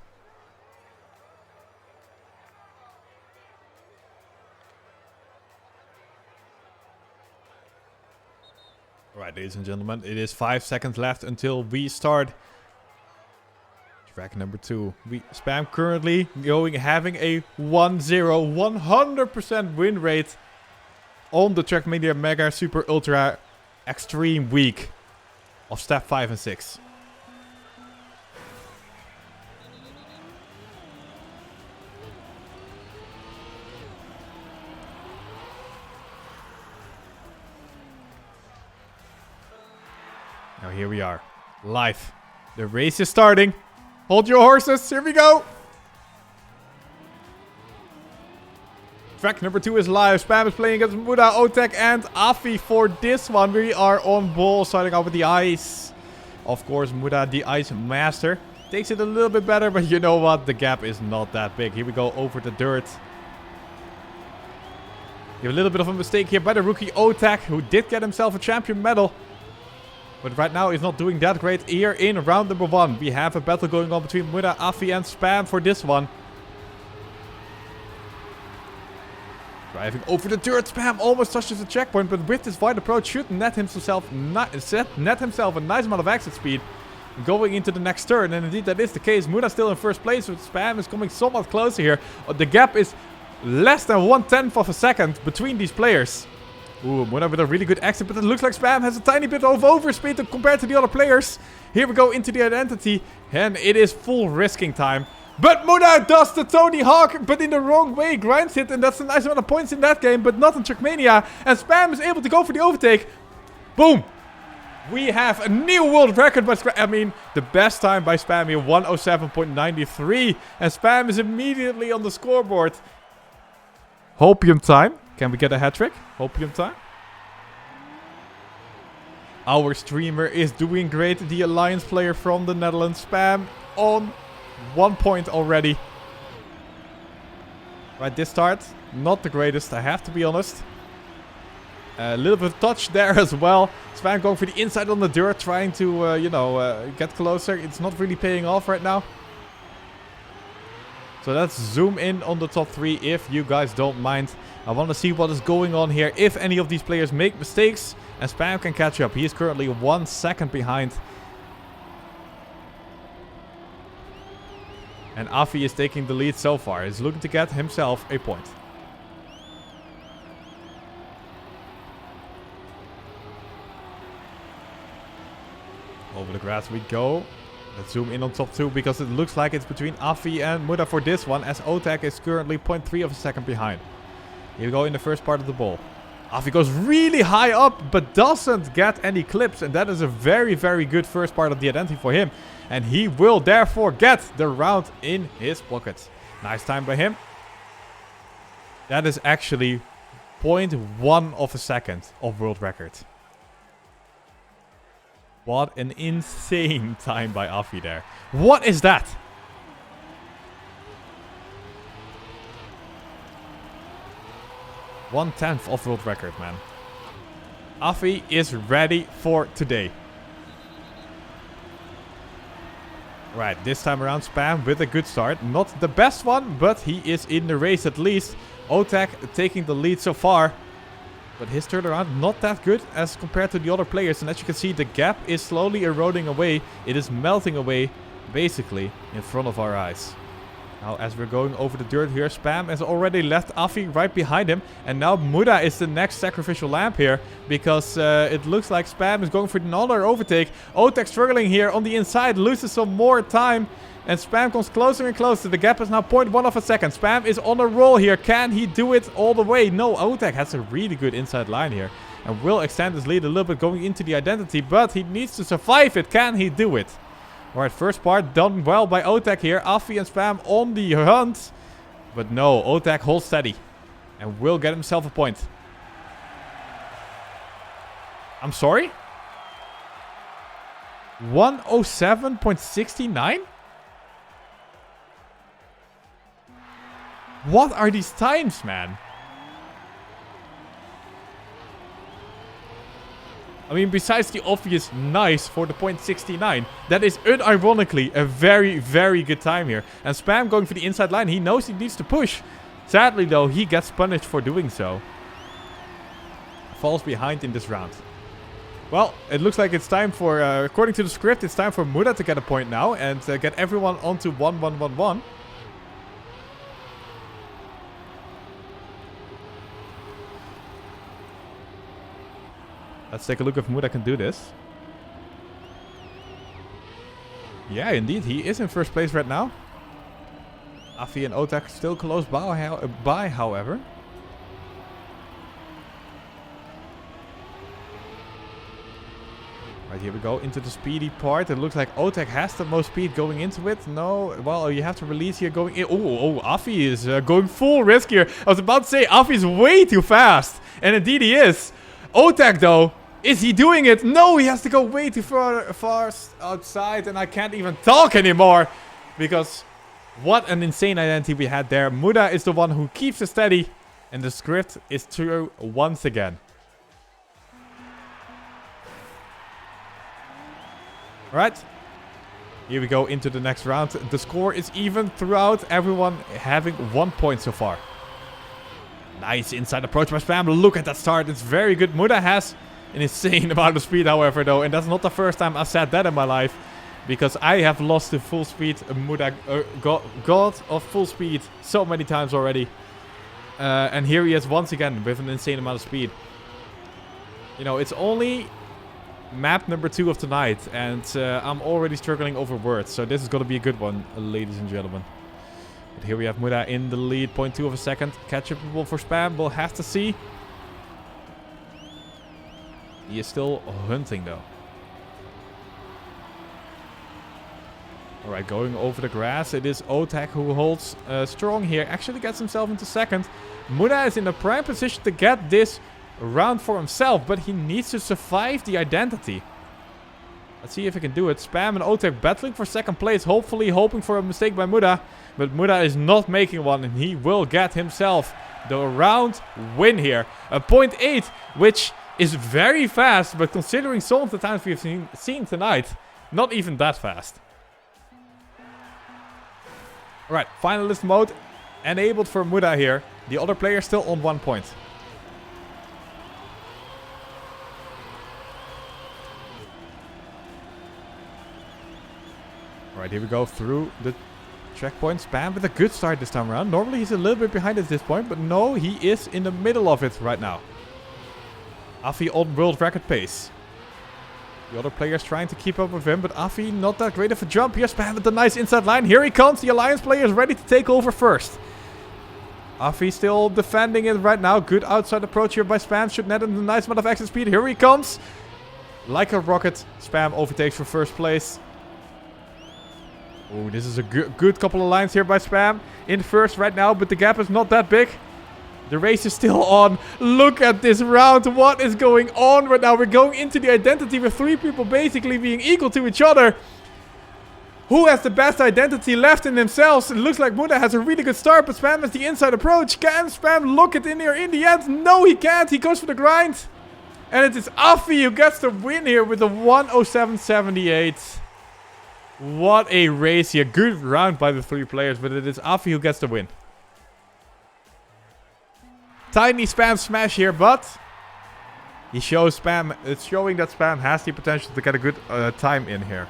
Alright, ladies and gentlemen, it is 5 seconds left until we start track number 2. Spam currently having a 100% win rate on the Trackmania Mega Super Ultra Extreme Week of step 5 and 6. Now here we are, live. The race is starting. Hold your horses, here we go. Track number 2 is live. Spam is playing against Muda, Otek and Afi for this one. We are on Ball, starting off with the ice. Of course, Muda, the ice master, takes it a little bit better, but you know what? The gap is not that big. Here we go over the dirt. You have a little bit of a mistake here by the rookie Otek, who did get himself a champion medal. But right now, he's not doing that great. Here in round number 1, we have a battle going on between Muda, Afi, and Spam for this one. Driving over the dirt, Spam almost touches the checkpoint, but with this wide approach, should net himself a nice amount of exit speed going into the next turn. And indeed, that is the case. Muda still in first place, but Spam is coming somewhat closer here. The gap is less than 1/10 of a second between these players. Ooh, Muda with a really good exit, but it looks like Spam has a tiny bit of overspeed compared to the other players. Here we go into the identity, and it is full risking time. But Muda does the Tony Hawk, but in the wrong way, grinds it, and that's a nice amount of points in that game, but not in Trackmania. And Spam is able to go for the overtake. Boom! We have a new world record by Spam. I mean, the best time by Spam here, 107.93. And Spam is immediately on the scoreboard. Hopium time. Can we get a hat trick? Hopium time. Our streamer is doing great. The Alliance player from the Netherlands. Spam on 1 point already. Right, this start, not the greatest, I have to be honest. A little bit of touch there as well. Spam going for the inside on the dirt, trying to, get closer. It's not really paying off right now. So let's zoom in on the top 3 if you guys don't mind. I want to see what is going on here. If any of these players make mistakes and Spam can catch up. He is currently 1 second behind. And Afi is taking the lead so far. He's looking to get himself a point. Over the grass we go. Let's zoom in on top 2 because it looks like it's between Afi and Muda for this one, as Otak is currently 0.3 of a second behind. Here we go in the first part of the ball. Afi goes really high up but doesn't get any clips, and that is a very, very good first part of the identity for him. And he will therefore get the round in his pocket. Nice time by him. That is actually 0.1 of a second of world record. What an insane time by Afi there. What is that? One-tenth of world record, man. Afi is ready for today. Right, this time around Spam with a good start. Not the best one, but he is in the race at least. Otak taking the lead so far. But his turnaround not that good as compared to the other players. And as you can see, the gap is slowly eroding away. It is melting away, basically, in front of our eyes. Now, as we're going over the dirt here, Spam has already left Afi right behind him. And now Muda is the next sacrificial lamb here. Because it looks like Spam is going for another overtake. Otak struggling here on the inside, loses some more time. And Spam comes closer and closer. The gap is now 0.1 of a second. Spam is on a roll here. Can he do it all the way? No, Otak has a really good inside line here. And will extend his lead a little bit going into the identity. But he needs to survive it. Can he do it? Alright, first part done well by Otak here. Afi and Spam on the hunt. But no, Otak holds steady. And will get himself a point. I'm sorry? 107.69? What are these times, man? I mean, besides the obvious nice for the 0.69, that is unironically a very, very good time here. And Spam going for the inside line. He knows he needs to push. Sadly, though, he gets punished for doing so. Falls behind in this round. Well, it looks like it's time for, according to the script, it's time for Muda to get a point now. And get everyone onto 1-1-1-1. Let's take a look if Muda can do this. Yeah, indeed. He is in first place right now. Afi and Otak still close by, however. Right, here we go into the speedy part. It looks like Otak has the most speed going into it. No, well, you have to release here going in. Oh, Afi is going full risk here. I was about to say, Afi is way too fast. And indeed he is. Otak, though, is he doing it? No, he has to go way too far outside, and I can't even talk anymore. Because what an insane identity we had there. Muda is the one who keeps it steady, and the script is true once again. Alright, here we go into the next round. The score is even throughout, everyone having 1 point so far. Nice inside approach by Spam. Look at that start. It's very good. Muda has an insane amount of speed, however, though. And that's not the first time I've said that in my life. Because I have lost to full speed. Muda, God of full speed so many times already. And here he is once again with an insane amount of speed. You know, it's only map number 2 of tonight, and I'm already struggling over words. So this is going to be a good one, ladies and gentlemen. But here we have Muda in the lead, 0.2 of a second. Catchable for Spam, we'll have to see. He is still hunting though. Alright, going over the grass. It is Otek who holds strong here. Actually gets himself into second. Muda is in a prime position to get this round for himself, but he needs to survive the identity. Let's see if he can do it. Spam and Otek battling for second place, hopefully hoping for a mistake by Muda. But Muda is not making one, and he will get himself the round win here. A 0.8, which is very fast, but considering some of the times we've seen tonight, not even that fast. Alright, finalist mode enabled for Muda here. The other player still on 1 point. Alright, here we go through the checkpoint. Spam with a good start this time around. Normally he's a little bit behind at this point, but no, he is in the middle of it right now. Afi on world record pace. The other players trying to keep up with him, but Afi not that great of a jump here. Spam with the nice inside line. Here he comes. The Alliance player is ready to take over first. Afi still defending it right now. Good outside approach here by Spam. Should net him a nice amount of exit speed. Here he comes. Like a rocket, Spam overtakes for first place. Oh, this is a good couple of lines here by Spam. In first right now, but the gap is not that big. The race is still on. Look at this round. What is going on right now? We're going into the identity with 3 people basically being equal to each other. Who has the best identity left in themselves? It looks like Muda has a really good start, but Spam has the inside approach. Can Spam lock it in here in the end? No, he can't. He goes for the grind. And it is Afi who gets the win here with a 107.78. What a race here. Good round by the 3 players, but it is Afi who gets the win. Tiny Spam smash here, but he shows Spam. It's showing that Spam has the potential to get a good time in here.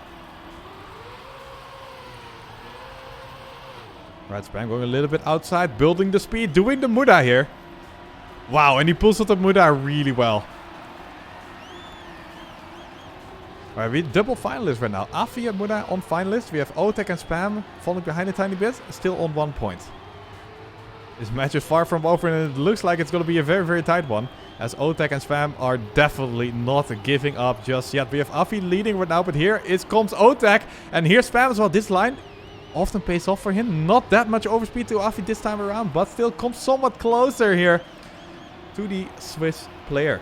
Right, Spam going a little bit outside, building the speed, doing the Muda here. Wow, and he pulls out the Muda really well. Alright, we double finalists right now. Afi and Muda on finalist. We have Otek and Spam falling behind a tiny bit, still on 1 point. This match is far from over, and it looks like it's going to be a very, very tight one. As Otek and Spam are definitely not giving up just yet. We have Afi leading right now, but here comes Otek. And here's Spam as well. This line often pays off for him. Not that much overspeed to Afi this time around, but still comes somewhat closer here to the Swiss player.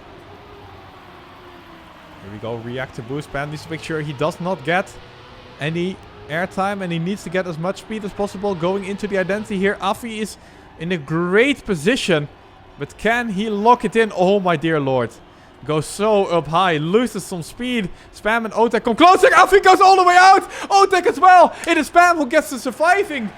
Here we go, react to boost. Spam needs to make sure he does not get any airtime, and he needs to get as much speed as possible going into the identity here. Afi is in a great position, but can he lock it in? Oh my dear lord. Goes so up high, loses some speed. Spam and Otek come closer. Afi goes all the way out. Otek as well. It is Spam who gets the surviving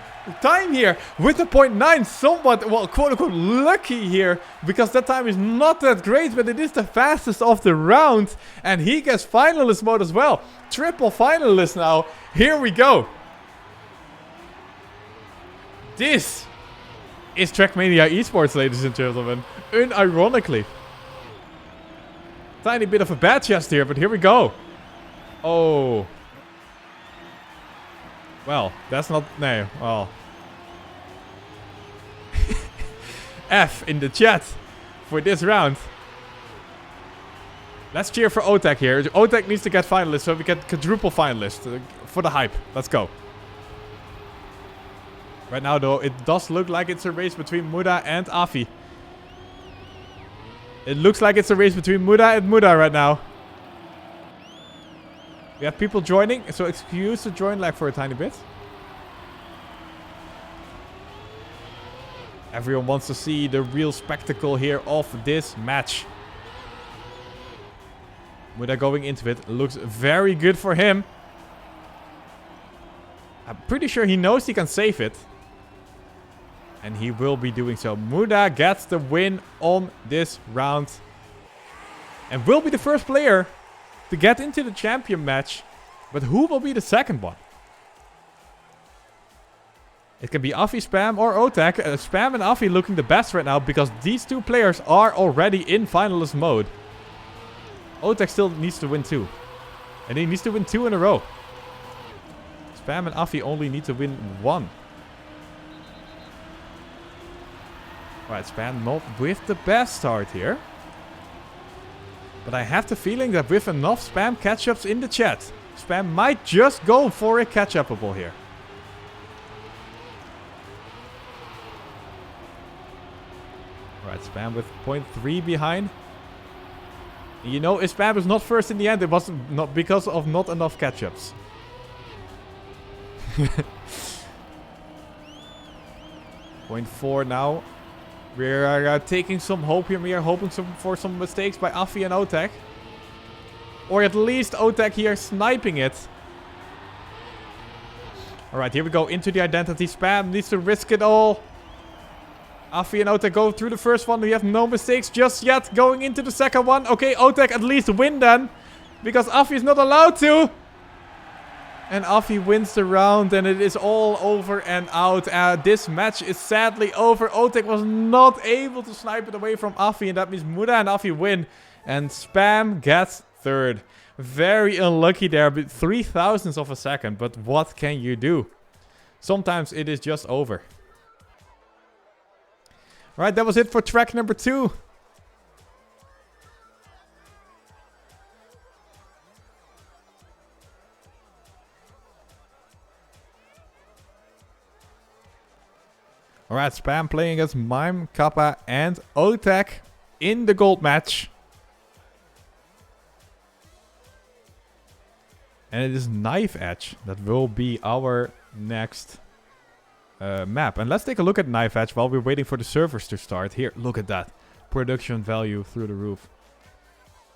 time here with the 0.9. Somewhat, well, quote unquote, lucky here, because that time is not that great, but it is the fastest of the round. And he gets finalist mode as well. Triple finalist now. Here we go. This is Trackmania Esports, ladies and gentlemen. Unironically. Tiny bit of a bad chest here, but here we go. Oh. Well, that's not... No, well. F in the chat for this round. Let's cheer for Otek here. Otek needs to get finalist, so we get quadruple finalist for the hype. Let's go. Right now, though, it does look like it's a race between Muda and Afi. It looks like it's a race between Muda and Muda right now. We have people joining, so excuse the join lag for a tiny bit. Everyone wants to see the real spectacle here of this match. Muda going into it. Looks very good for him. I'm pretty sure he knows he can save it. And he will be doing so. Muda gets the win on this round. And will be the first player to get into the champion match. But who will be the second one? It can be Afi, Spam, or Otek. Spam and Afi looking the best right now, because these 2 players are already in finalist mode. Otek still needs to win 2. And he needs to win 2 in a row. Spam and Afi only need to win 1. Alright, Spam not with the best start here. But I have the feeling that with enough Spam catch-ups in the chat, Spam might just go for a catch-upable here. Alright, Spam with 0.3 behind. You know, if Spam is not first in the end, it was not because of not enough catch-ups. 0.4 now. We are taking some hope here. We are hoping for some mistakes by Afi and Otek. Or at least Otek here sniping it. Alright, here we go into the identity. Spam needs to risk it all. Afi and Otek go through the first one. We have no mistakes just yet. Going into the second one. Okay, Otek at least win then. Because Afi is not allowed to. And Afi wins the round and it is all over and out. This match is sadly over. Otek was not able to snipe it away from Afi. And that means Muda and Afi win. And Spam gets third. Very unlucky there. But 0.003 of a second. But what can you do? Sometimes it is just over. Right, that was it for track number 2. Alright, Spam playing against Mime, Kappa and Otek in the gold match. And it is Knife Edge that will be our next map. And let's take a look at Knife Edge while we're waiting for the servers to start. Here, look at that. Production value through the roof.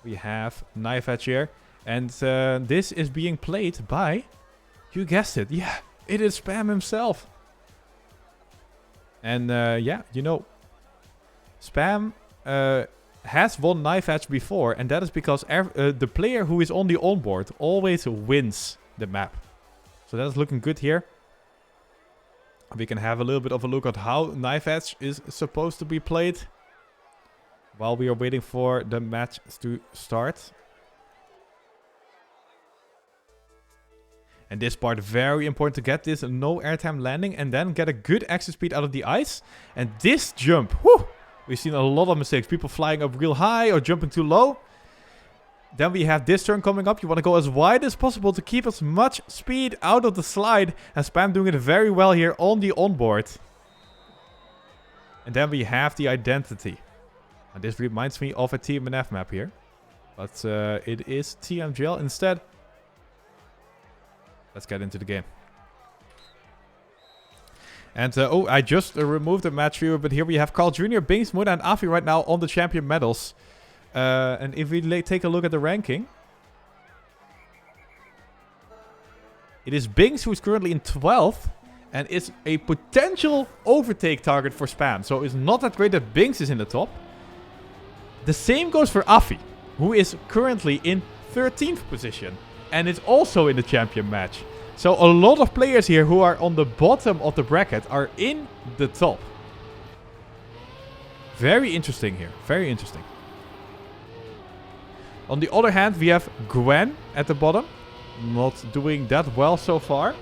We have Knife Edge here. And this is being played by, you guessed it, yeah, it is Spam himself. And yeah, you know, Spam has won Knife Edge before. And that is because the player who is on the onboard always wins the map. So that is looking good here. We can have a little bit of a look at how Knife Edge is supposed to be played. While we are waiting for the match to start. And this part, very important to get this no airtime landing. And then get a good exit speed out of the ice. And this jump, whew, we've seen a lot of mistakes. People flying up real high or jumping too low. Then we have this turn coming up. You want to go as wide as possible to keep as much speed out of the slide. And Spam doing it very well here on the onboard. And then we have the identity. And this reminds me of a TMNF map here. But it is tmgl instead. Let's get into the game. And oh, I just removed the match viewer. But here we have Carl Jr., Bings, Muda and Afi right now on the champion medals. And if we take a look at the ranking, it is Bings who's currently in 12th and is a potential overtake target for Spam. So it's not that great that Bings is in the top. The same goes for Afi, who is currently in 13th position and is also in the champion match. So a lot of players here who are on the bottom of the bracket are in the top. Very interesting here. Very interesting. On the other hand, we have Gwen at the bottom. Not doing that well so far.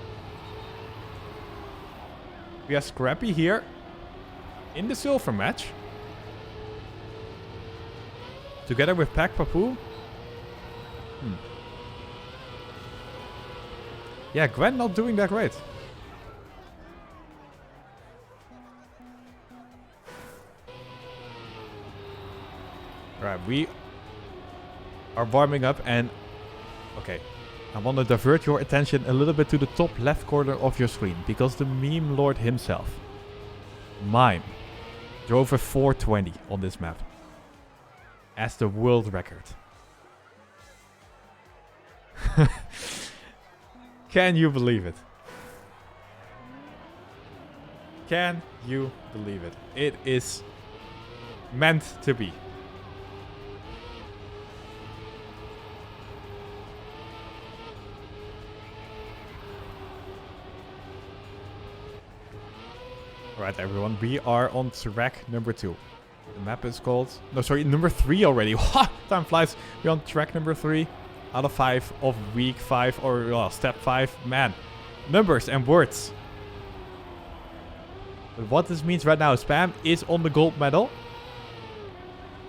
We have Scrappy here in the silver match. Together with Pack Papu. Yeah, Gwen not doing that great. Right, we are warming up and... Okay, I want to divert your attention a little bit to the top left corner of your screen. Because the meme lord himself, Mime, drove a 420 on this map. As the world record. Can you believe it? Can you believe it? It is meant to be. Alright everyone, we are on track number 2. The map is called... No, sorry, number 3 already. Time flies. We're on track number 3 out of 5 of week 5 or step 5. Man, numbers and words. But what this means right now, Spam is on the gold medal.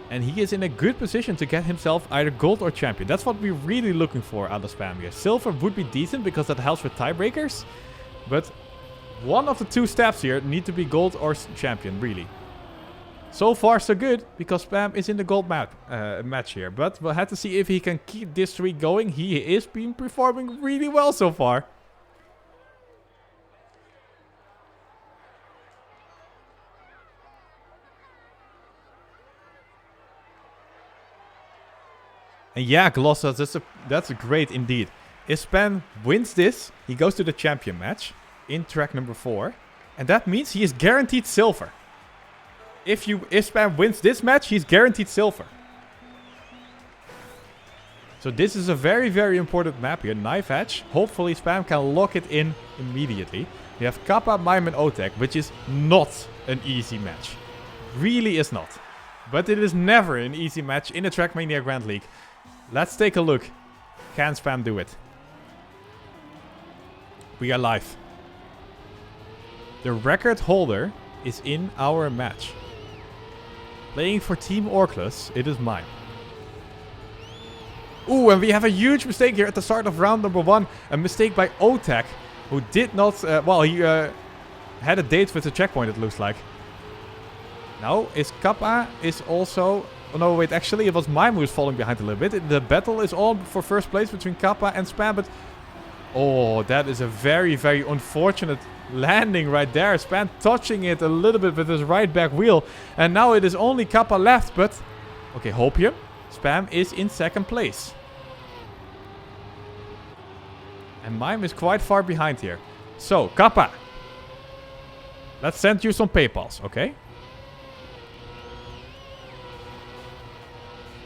And he is in a good position to get himself either gold or champion. That's what we're really looking for out of Spam here. Silver would be decent because that helps with tiebreakers. But one of the 2 steps here need to be gold or champion, really. So far, so good, because Spam is in the gold match here. But we'll have to see if he can keep this streak going. He is been performing really well so far. And yeah, Glossas, that's great indeed. If Spam wins this, he goes to the champion match in track number 4. And that means he is guaranteed silver. If Spam wins this match, he's guaranteed silver. So this is a very, very important map here. Knife Edge. Hopefully Spam can lock it in immediately. We have Kappa, Mime and Otek, which is not an easy match. Really is not. But it is never an easy match in the Trackmania Grand League. Let's take a look. Can Spam do it? We are live. The record holder is in our match. Playing for Team Orclus, it is mine. Ooh, and we have a huge mistake here at the start of round number 1. A mistake by Otek, who did not... he had a date with the checkpoint, it looks like. Now, Kappa is also... Oh, no, wait, actually, it was Mime who was falling behind a little bit. The battle is on for first place between Kappa and Spam, but... Oh, that is a very, very unfortunate landing right there. Spam touching it a little bit with his right back wheel. And now it is only Kappa left, but... Okay, Hopium. Spam is in second place. And Mime is quite far behind here. So, Kappa. Let's send you some PayPals, okay?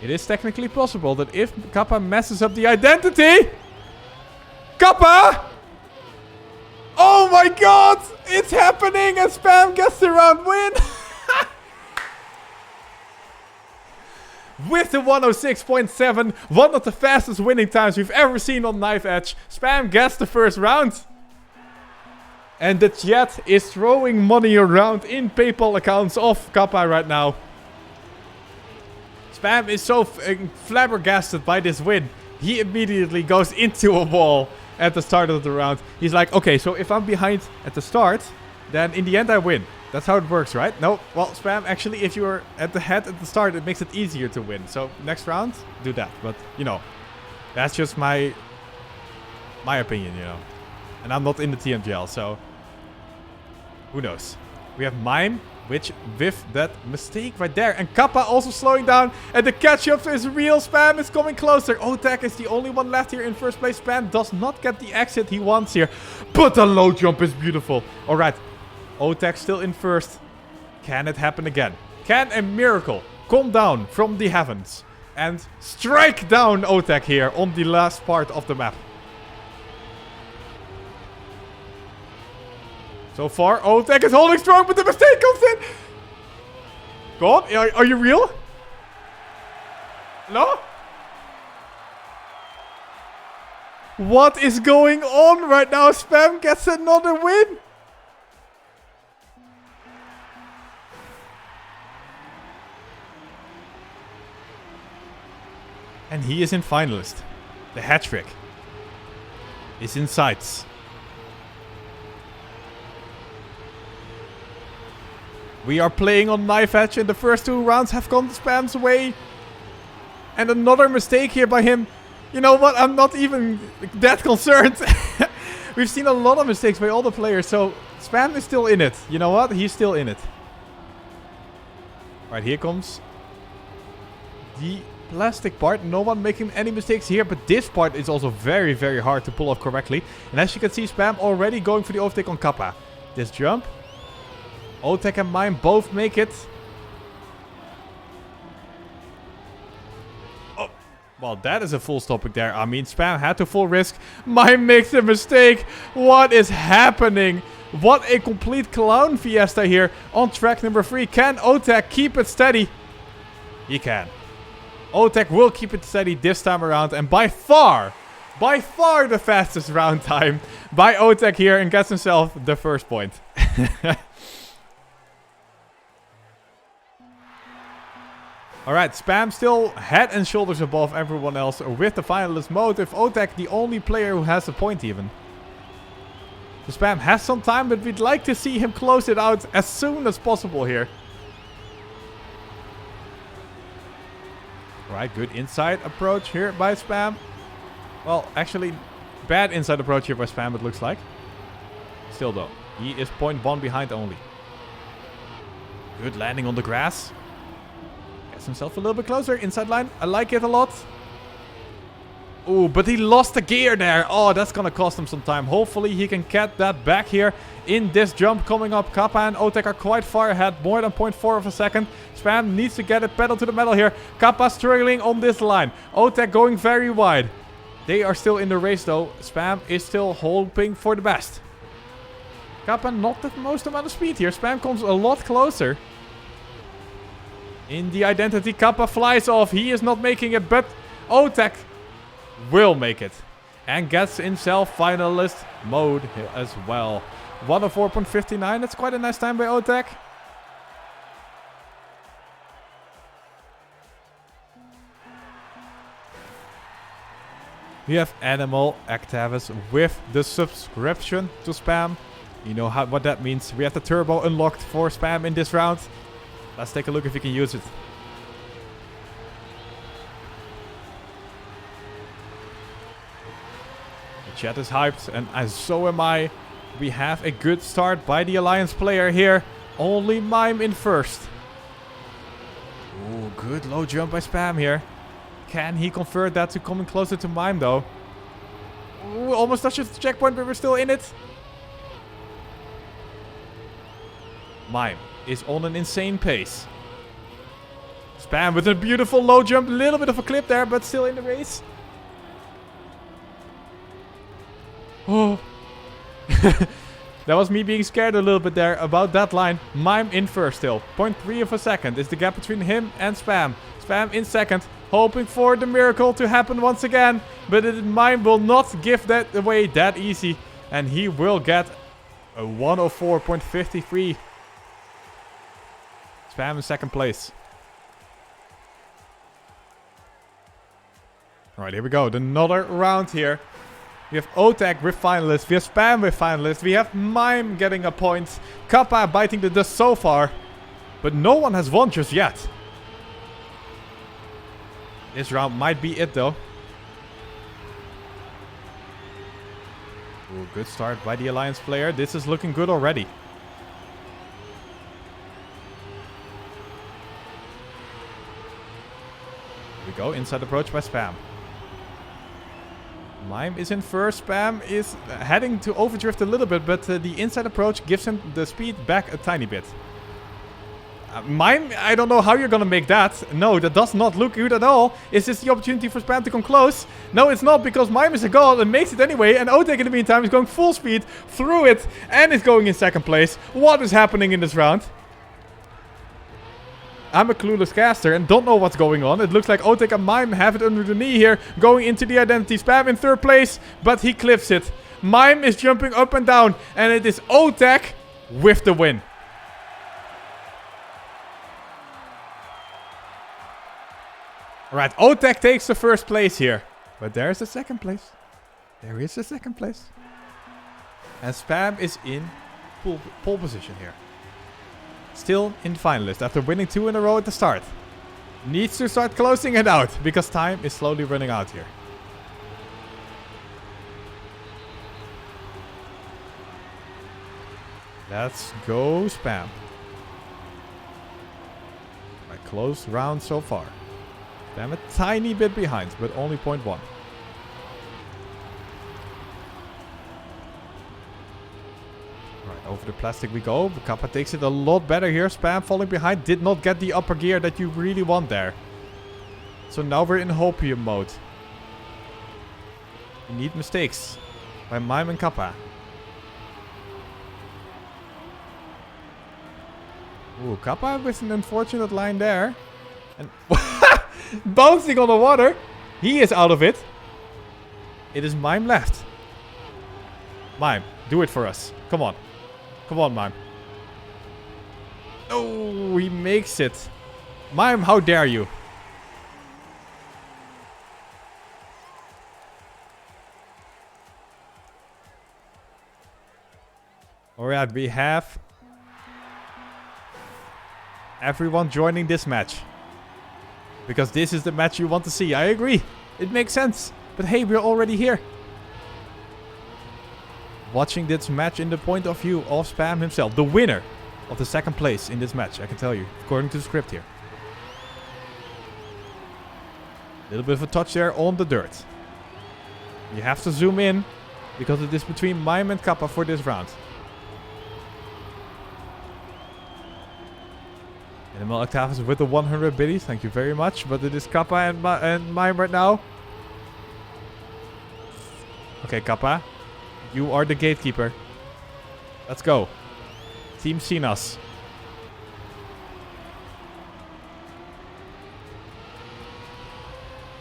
It is technically possible that if Kappa messes up the identity... Kappa! Oh my god! It's happening and Spam gets the round win! With the 106.7, one of the fastest winning times we've ever seen on Knife Edge, Spam gets the first round. And the chat is throwing money around in PayPal accounts of Kappa right now. Spam is so flabbergasted by this win. He immediately goes into a wall at the start of the round. He's like, okay, so if I'm behind at the start, then in the end I win. That's how it works, right? No, well, Spam, actually, if you're at the head at the start, it makes it easier to win. So next round, do that. But, you know, that's just my opinion, you know. And I'm not in the tmgl, so who knows? We have Mime, which with that mistake right there. And Kappa also slowing down. And the catch-up is real. Spam is coming closer. Otek is the only one left here in first place. Spam does not get the exit he wants here. But the low jump is beautiful. All right. Otek still in first. Can it happen again? Can a miracle come down from the heavens and strike down Otek here on the last part of the map? So far, Otek is holding strong, but the mistake comes in. Go on, are you real? Hello? What is going on right now? Spam gets another win. And he is in finalist. The hat trick is in sights. We are playing on Knife Edge and the first 2 rounds have gone Spam's way. And another mistake here by him. You know what? I'm not even that concerned. We've seen a lot of mistakes by all the players. So Spam is still in it. You know what? He's still in it. Alright, here comes the plastic part. No one making any mistakes here. But this part is also very, very hard to pull off correctly. And as you can see, Spam already going for the overtake on Kappa. This jump. Otek and Mime both make it. Oh, well, that is a full stopping there. I mean, Spam had to full risk. Mime makes a mistake. What is happening? What a complete clown fiesta here on track number 3. Can Otek keep it steady? He can. Otek will keep it steady this time around. And by far the fastest round time by Otek here, and gets himself the first point. Alright, Spam still head and shoulders above everyone else with the finalist mode, with Otek the only player who has a point even. The Spam has some time, but we'd like to see him close it out as soon as possible here. Alright, good inside approach here by Spam. Well, actually, bad inside approach here by Spam, it looks like. Still though, he is 0.1 behind only. Good landing on the grass. Gets himself a little bit closer. Inside line. I like it a lot. Ooh, but he lost the gear there. Oh, that's going to cost him some time. Hopefully he can get that back here in this jump coming up. Kappa and Otek are quite far ahead. More than 0.4 of a second. Spam needs to get it pedal to the metal here. Kappa struggling on this line. Otek going very wide. They are still in the race though. Spam is still hoping for the best. Kappa not the most amount of speed here. Spam comes a lot closer. In the identity, Kappa flies off. He is not making it, but Otek will make it. And gets himself finalist mode as well. 104.59. That's quite a nice time by Otek. We have Animal Actavis with the subscription to Spam. You know what that means. We have the turbo unlocked for Spam in this round. Let's take a look if we can use it. The chat is hyped, and so am I. We have a good start by the Alliance player here. Only Mime in first. Ooh, good low jump by Spam here. Can he convert that to coming closer to Mime though? Ooh, almost touches the checkpoint, but we're still in it. Mime is on an insane pace. Spam with a beautiful low jump. A little bit of a clip there, but still in the race. Oh. That was me being scared a little bit there about that line. Mime in first still. 0.3 of a second is the gap between him and Spam. Spam in second. Hoping for the miracle to happen once again. But Mime will not give that away that easy. And he will get a 104.53. Spam in second place. Alright, here we go. Another round here. We have Otek with finalists. We have Spam with finalists. We have Mime getting a point. Kappa biting the dust so far. But no one has won just yet. This round might be it though. Ooh, good start by the Alliance player. This is looking good already. Here we go. Inside approach by Spam. Mime is in first. Spam is heading to overdrift a little bit, but the inside approach gives him the speed back a tiny bit. Mime, I don't know how you're gonna make that. No, that does not look good at all. Is this the opportunity for Spam to come close? No, it's not, because Mime is a god and makes it anyway. And Otek in the meantime is going full speed through it and is going in second place. What is happening in this round? I'm a clueless caster and don't know what's going on. It looks like Otek and Mime have it under the knee here. Going into the identity. Spam in third place, but he clips it. Mime is jumping up and down. And it is Otek with the win. Alright, Otek takes the first place here. But there's a second place. There is a second place. And Spam is in pole position here. Still in finalist after winning 2 in a row at the start. Needs to start closing it out because time is slowly running out here. Let's go Spam. Right, close round so far. Spam a tiny bit behind, but only 0.1. Over the plastic we go. Kappa takes it a lot better here. Spam falling behind. Did not get the upper gear that you really want there. So now we're in Hopium mode. We need mistakes by Mime and Kappa. Ooh, Kappa with an unfortunate line there. And bouncing on the water. He is out of it. It is Mime left. Mime, do it for us. Come on. Come on, Mime. Oh, he makes it. Mime, how dare you? Alright, we have everyone joining this match. Because this is the match you want to see. I agree. It makes sense. But hey, we're already here. Watching this match in the point of view of Spam himself. The winner of the second place in this match, I can tell you. According to the script here. A little bit of a touch there on the dirt. You have to zoom in. Because it is between Mime and Kappa for this round. Animal Octavius with the 100 biddies. Thank you very much. But it is Kappa and Mime right now. Okay, Kappa. You are the gatekeeper. Let's go. Team Sinas.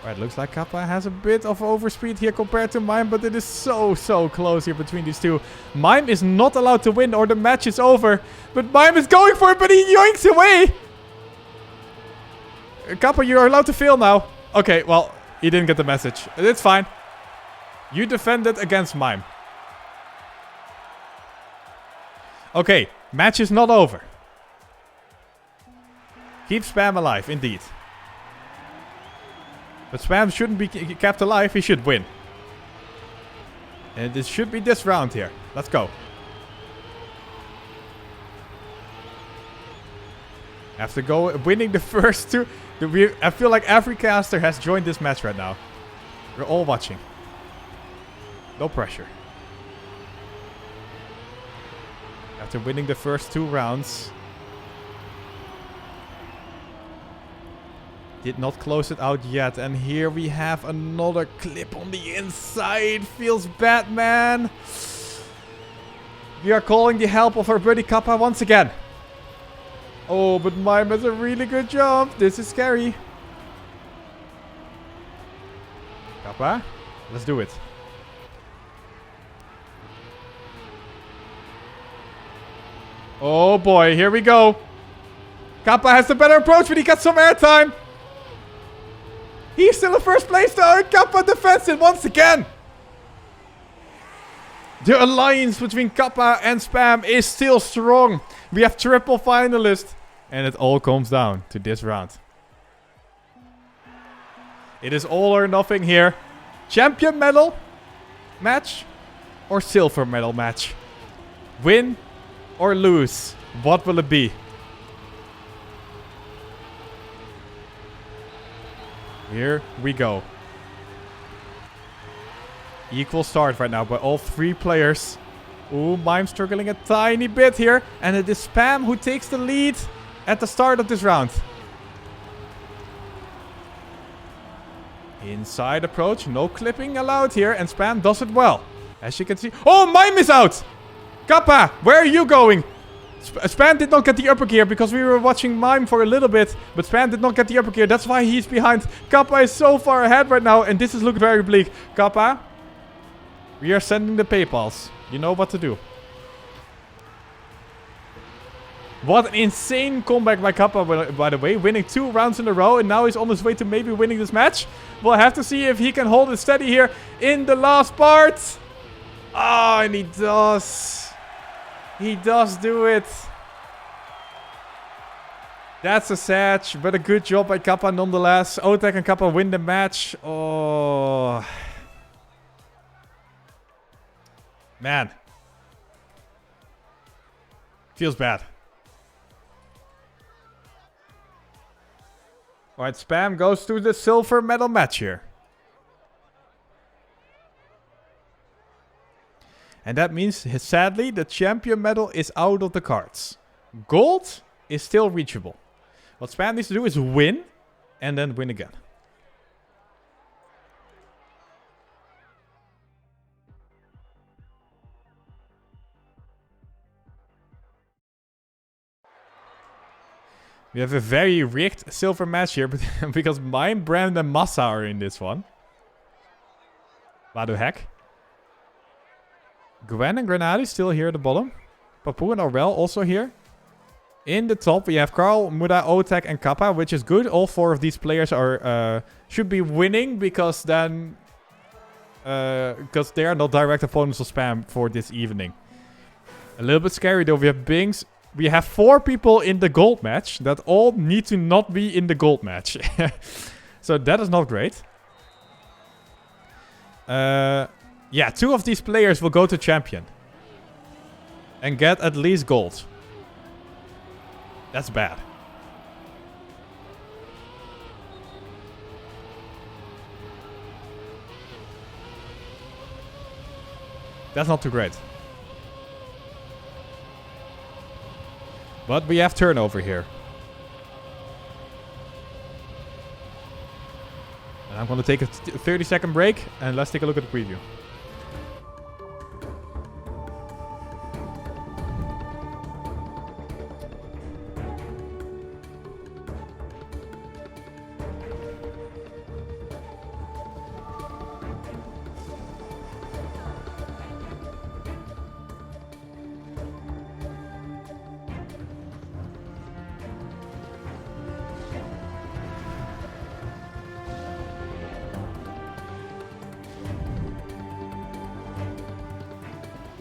Alright, looks like Kappa has a bit of overspeed here compared to Mime, but it is so close here between these two. Mime is not allowed to win or the match is over. But Mime is going for it, but he yoinks away. Kappa, you are allowed to fail now. Okay, well, he didn't get the message. It's fine. You defended against Mime. Okay, match is not over. Keep Spam alive, indeed. But Spam shouldn't be kept alive, he should win. And this should be this round here. Let's go. After winning the first two, I feel like every caster has joined this match right now. We're all watching. No pressure. After winning the first two rounds. Did not close it out yet. And here we have another clip on the inside. Feels bad, man. We are calling the help of our buddy Kappa once again. Oh, but Mime has a really good jump. This is scary. Kappa, let's do it. Oh boy, here we go. Kappa has the better approach, but he got some airtime. He's still in first place though. Kappa defends it once again. The alliance between Kappa and Spam is still strong. We have triple finalists. And it all comes down to this round. It is all or nothing here. Champion medal match or silver medal match? Win or lose? What will it be? Here we go. Equal start right now by all three players. Ooh, Mime struggling a tiny bit here. And it is Spam who takes the lead at the start of this round. Inside approach. No clipping allowed here. And Spam does it well. As you can see. Oh, Mime is out! Kappa, where are you going? Spam did not get the upper gear because we were watching Mime for a little bit. But Spam did not get the upper gear. That's why he's behind. Kappa is so far ahead right now. And this is looking very bleak. Kappa, we are sending the PayPals. You know what to do. What an insane comeback by Kappa, by the way. Winning 2 rounds in a row. And now he's on his way to maybe winning this match. We'll have to see if he can hold it steady here in the last part. Oh, and he does. He does do it. That's a sad, but a good job by Kappa nonetheless. Otek and Kappa win the match. Oh. Man. Feels bad. Alright, Spam goes to the silver medal match here. And that means, sadly, the champion medal is out of the cards. Gold is still reachable. What Spam needs to do is win, and then win again. We have a very rigged silver match here, but because Mime, Brand, and Massa are in this one. What the heck? Gwen and Grenadi still here at the bottom. Papu and Orwell also here. In the top, we have Carl, Muda, Otek, and Kappa, which is good. All 4 of these players are should be winning because then... Because they are not direct opponents of Spam for this evening. A little bit scary though. We have Bings. We have 4 people in the gold match that all need to not be in the gold match. So that is not great. Yeah, 2 of these players will go to champion. And get at least gold. That's bad. That's not too great. But we have turnover here. And I'm going to take a 30-second break and let's take a look at the preview.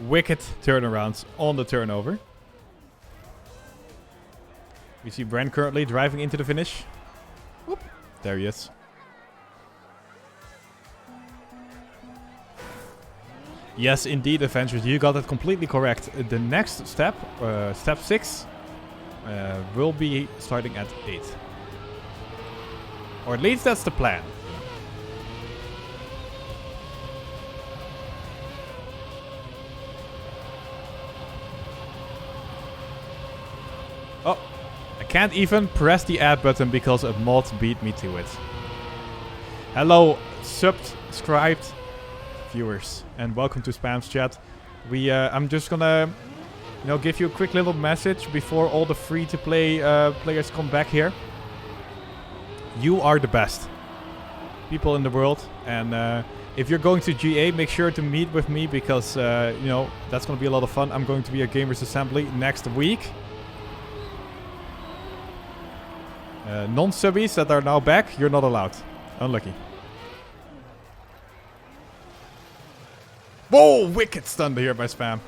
Wicked turnarounds on the turnover. We see Brand currently driving into the finish. Whoop. There he is. Yes, indeed, Avengers, you got it completely correct. The next step, step 6, will be starting at 8. Or at least that's the plan. Oh, I can't even press the add button because a mod beat me to it. Hello, subscribed viewers, and welcome to Spam's chat. I'm just gonna, give you a quick little message before all the free-to-play players come back here. You are the best people in the world, and if you're going to GA, make sure to meet with me because that's gonna be a lot of fun. I'm going to be at Gamers Assembly next week. Non-subbies that are now back, you're not allowed. Unlucky. Whoa! Wicked stun here by Spam.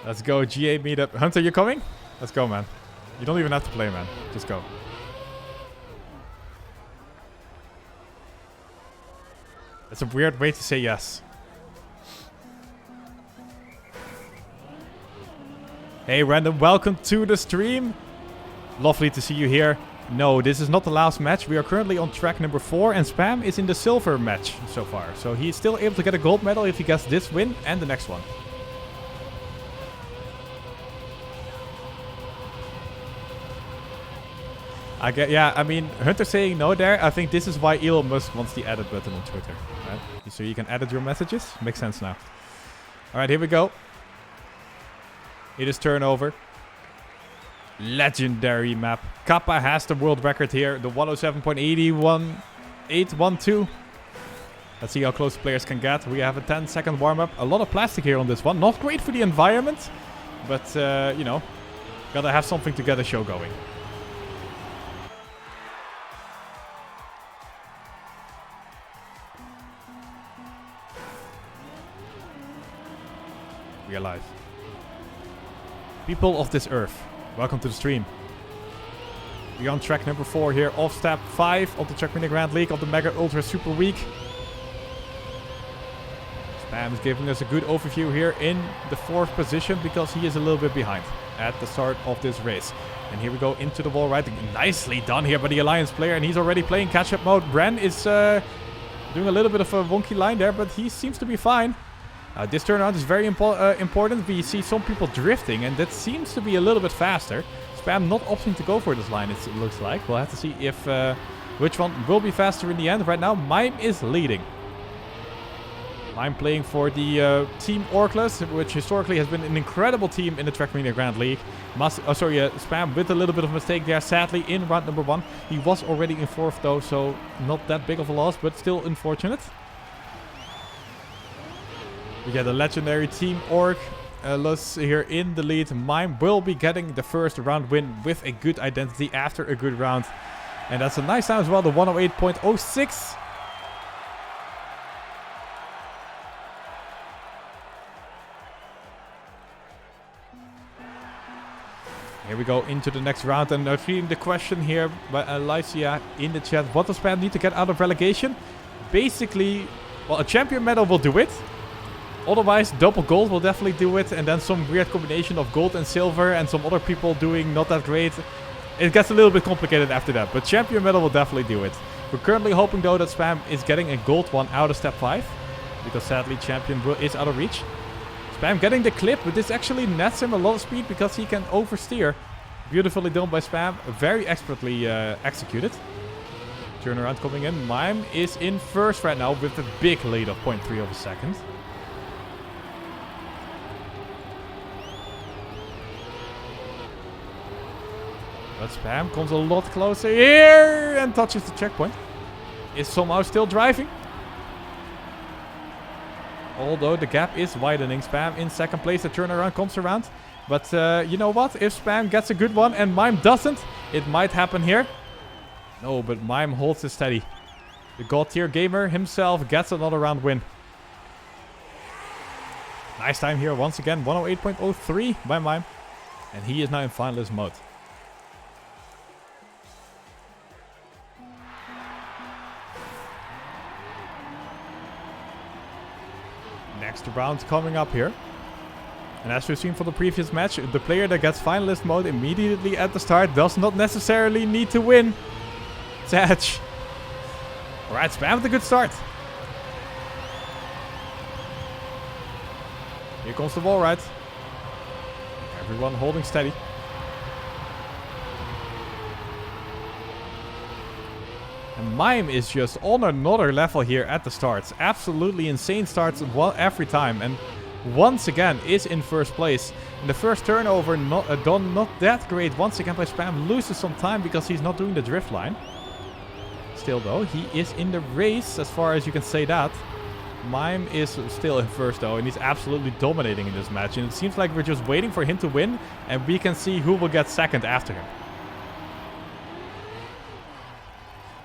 Let's go, GA meetup. Hunter, you coming? Let's go, man. You don't even have to play, man. Just go. That's a weird way to say yes. Hey Random, welcome to the stream. Lovely to see you here. No, this is not the last match. We are currently on track number 4 and Spam is in the silver match so far. So he's still able to get a gold medal if he gets this win and the next one. I mean, Hunter saying no there. I think this is why Elon Musk wants the edit button on Twitter. Right? So you can edit your messages. Makes sense now. Alright, here we go. It is turnover. Legendary map. Kappa has the world record here. The 107.812. Let's see how close players can get. We have a 10-second warm-up. A lot of plastic here on this one. Not great for the environment. But, gotta have something to get the show going. We are live. People of this earth, welcome to the stream. We're on track number 4 here, off step 5 of the Trackmania Grand League of the Mega Ultra Super Week. Spam is giving us a good overview here in the 4th position because he is a little bit behind at the start of this race. And here we go into the wall right. Nicely done here by the Alliance player, and he's already playing catch-up mode. Bren is doing a little bit of a wonky line there, but he seems to be fine. This turnaround is very important. We see some people drifting, and that seems to be a little bit faster. Spam not opting to go for this line, it looks like. We'll have to see if which one will be faster in the end. Right now, Mime is leading. I'm playing for the Team Orclus, which historically has been an incredible team in the Trackmania Grand League. Spam with a little bit of a mistake there, sadly, in round number 1. He was already in 4th though, so not that big of a loss, but still unfortunate. We get a legendary Team Orclus here in the lead. Mime will be getting the first round win with a good identity after a good round. And that's a nice time as well, the 108.06. Here we go into the next round, and reading the question here by Alicia in the chat. What does Spam need to get out of relegation? Basically, well, a champion medal will do it. Otherwise, double gold will definitely do it, and then some weird combination of gold and silver and some other people doing not that great. It gets a little bit complicated after that, but champion medal will definitely do it. We're currently hoping though that Spam is getting a gold one out of step 5, because sadly champion is out of reach. Spam getting the clip, but this actually nets him a lot of speed because he can oversteer. Beautifully done by Spam, very expertly executed. Turnaround coming in. Mime is in first right now with a big lead of 0.3 of a second. But Spam comes a lot closer here and touches the checkpoint. Is somehow still driving. Although the gap is widening. Spam in second place. The turnaround comes around. But you know what? If Spam gets a good one and Mime doesn't, it might happen here. No, but Mime holds it steady. The God tier gamer himself gets another round win. Nice time here once again. 108.03 by Mime. And he is now in finalist mode. Next round coming up here. And as we've seen from the previous match, the player that gets finalist mode immediately at the start does not necessarily need to win. Sag. Alright, Spam with a good start. Here comes the wall ride. Everyone holding steady. And Mime is just on another level here at the starts. Absolutely insane starts every time. And once again is in first place. And the first turnover done not that great. Once again by Spam loses some time because he's not doing the drift line. Still though, he is in the race as far as you can say that. Mime is still in first though, and he's absolutely dominating in this match. And it seems like we're just waiting for him to win, and we can see who will get second after him.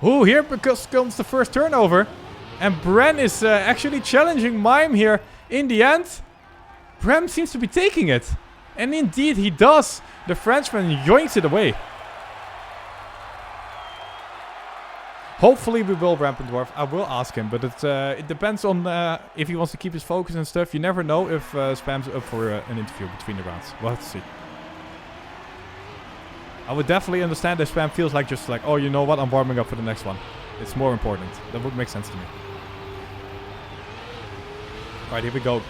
Ooh, here comes the first turnover. And Bren is actually challenging Mime here in the end. Bren seems to be taking it. And indeed he does. The Frenchman yoinks it away. Hopefully we will Rampendorf. I will ask him, but it depends on if he wants to keep his focus and stuff. You never know if Spam's up for an interview between the rounds. We'll have to see. I would definitely understand if Spam feels like just like, oh, you know what, I'm warming up for the next one. It's more important. That would make sense to me. Alright, here we go.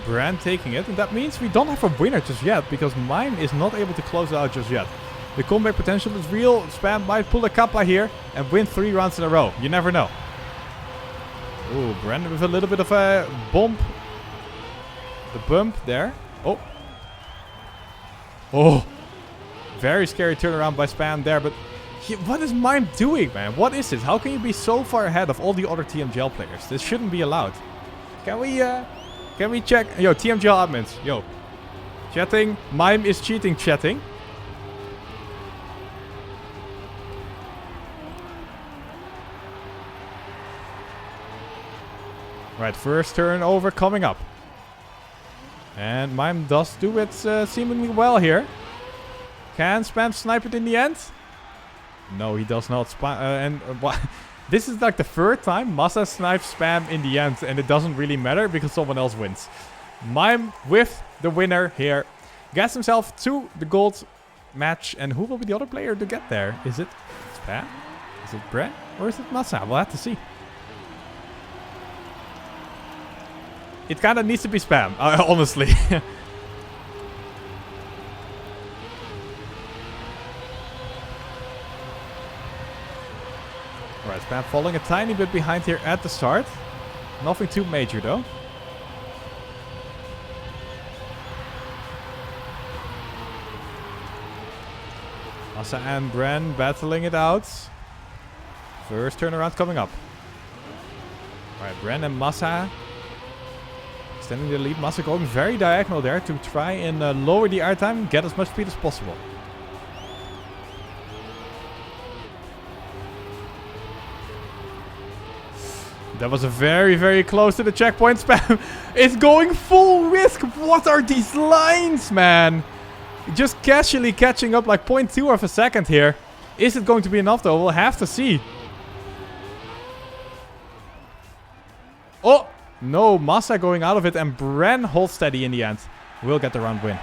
Brand taking it. And that means we don't have a winner just yet, because Mime is not able to close it out just yet. The comeback potential is real. Spam might pull a kappa here and win 3 rounds in a row. You never know. Ooh, Brandon with a little bit of a bump. The bump there. Oh. Oh. Very scary turnaround by Spam there, but what is Mime doing, man? What is this? How can you be so far ahead of all the other TMGL players? This shouldn't be allowed. Can we check? Yo, TMGL admins. Yo. Chatting. Mime is cheating, chatting. Right, first turnover coming up. And Mime does do it seemingly well here. Can Spam snipe it in the end? No, he does not. This is like the 3rd time Massa snipes Spam in the end, and it doesn't really matter because someone else wins. Mime with the winner here. Gets himself to the gold match. And who will be the other player to get there? Is it Spam? Is it Brett? Or is it Massa? We'll have to see. It kind of needs to be Spam, honestly. Alright, Spam falling a tiny bit behind here at the start. Nothing too major though. Massa and Bren battling it out. First turnaround coming up. Alright, Bren and Massa extending the lead. Massa going very diagonal there to try and lower the air time, get as much speed as possible. That was a very, very close to the checkpoint. Spam is going full risk. What are these lines, man? Just casually catching up like 0.2 of a second here. Is it going to be enough though? We'll have to see. Oh, no. Massa going out of it and Bren holds steady in the end. Will get the round win.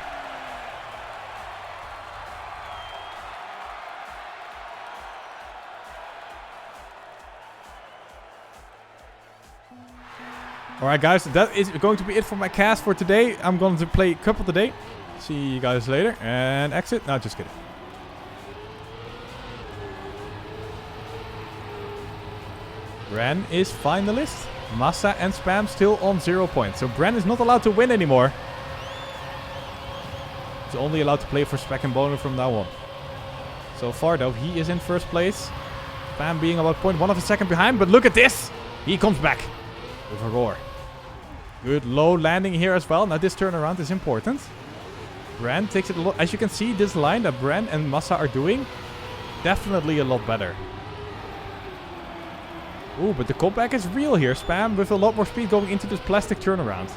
Alright guys, that is going to be it for my cast for today. I'm going to play Cup of the Day. See you guys later. And exit. No, just kidding. Bren is finalist. Massa and Spam still on 0 points. So Bren is not allowed to win anymore. He's only allowed to play for Spec and Boner from now on. So far though, he is in first place. Spam being about 0.1 of a second behind. But look at this. He comes back with a roar. Good low landing here as well. Now this turnaround is important. Bren takes it a lot. As you can see, this line that Bren and Massa are doing, definitely a lot better. Ooh, but the comeback is real here. Spam with a lot more speed going into this plastic turnaround.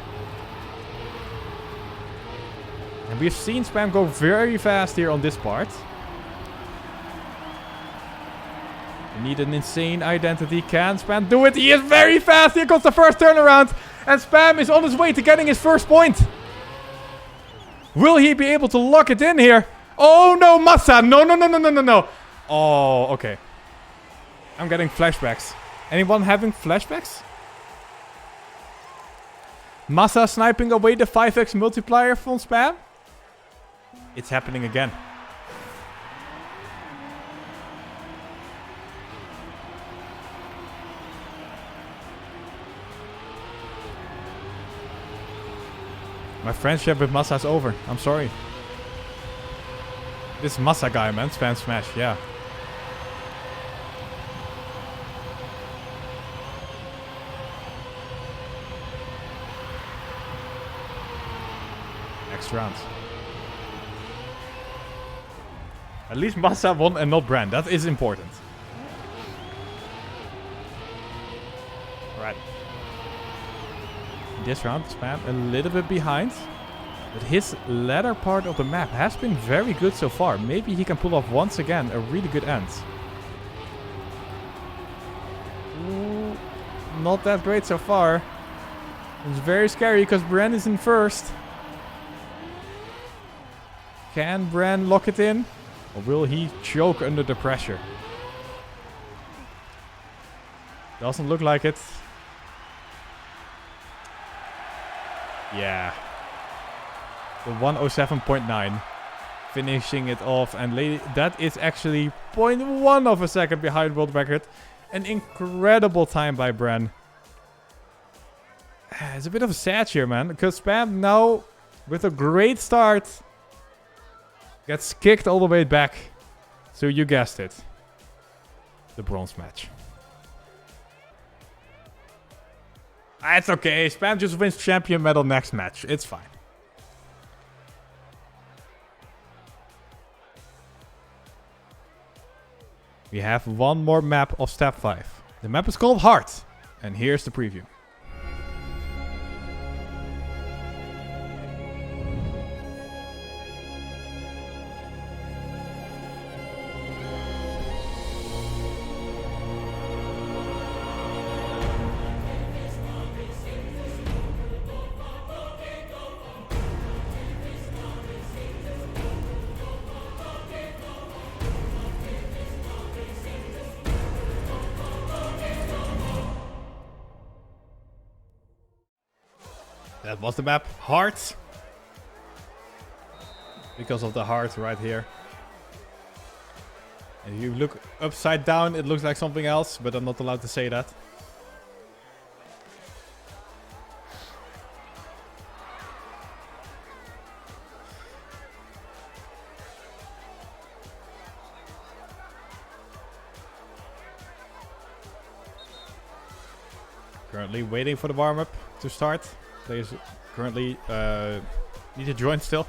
And we've seen Spam go very fast here on this part. We need an insane identity. Can Spam do it? He is very fast. Here comes the first turnaround. And Spam is on his way to getting his first point. Will he be able to lock it in here? Oh no, Massa. No, no, no, no, no, no, no. Oh, okay. I'm getting flashbacks. Anyone having flashbacks? Massa sniping away the 5x multiplier from Spam. It's happening again. My friendship with Massa is over. I'm sorry. This Massa guy, man. Spam smash, yeah. Next round. At least Massa won and not Brand. That is important. Alright. This round, Spam a little bit behind. But his latter part of the map has been very good so far. Maybe he can pull off once again a really good end. Ooh, not that great so far. It's very scary because Bren is in first. Can Bren lock it in? Or will he choke under the pressure? Doesn't look like it. Yeah. The 107.9. Finishing it off. And that is actually 0.1 of a second behind world record. An incredible time by Bren. It's a bit of a sad here, man. Because Spam now, with a great start, gets kicked all the way back. So you guessed it. The bronze match. It's okay. Spam just wins champion medal next match. It's fine. We have one more map of step 5. The map is called Heart. And here's the preview. That was the map. Heart. Because of the heart right here. And if you look upside down, it looks like something else. But I'm not allowed to say that. Currently waiting for the warm-up to start. Players currently need to join still.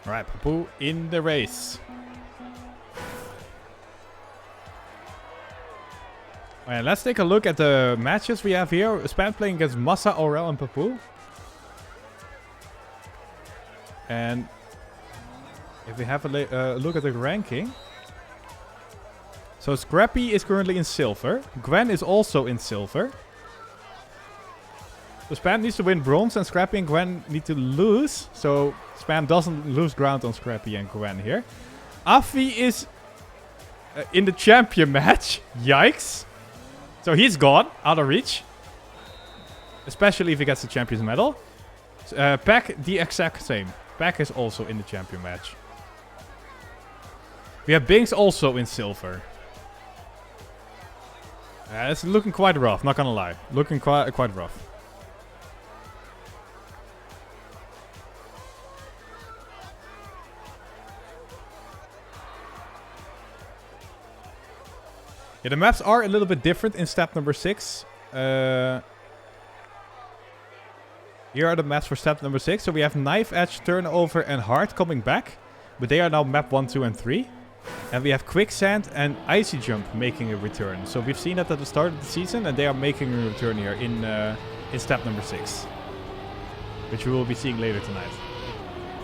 Alright, Papu in the race. Alright, let's take a look at the matches we have here. Spam playing against Massa, Aurel, and Papu. And if we have a look at the ranking. So Scrappy is currently in silver. Gwen is also in silver. So Spam needs to win bronze and Scrappy and Gwen need to lose. So Spam doesn't lose ground on Scrappy and Gwen here. Afi is in the champion match. Yikes. So he's gone, out of reach. Especially if he gets the champion's medal. Pack, the exact same. Pack is also in the champion match. We have Binks also in silver. It's looking quite rough, not gonna lie. Looking quite rough. Yeah, the maps are a little bit different in step number 6. Here are the maps for step number 6. So we have Knife Edge, Turnover, and Heart coming back. But they are now map 1, 2, and 3. And we have Quicksand and Icy Jump making a return. So we've seen that at the start of the season, and they are making a return here in step number 6. Which we will be seeing later tonight.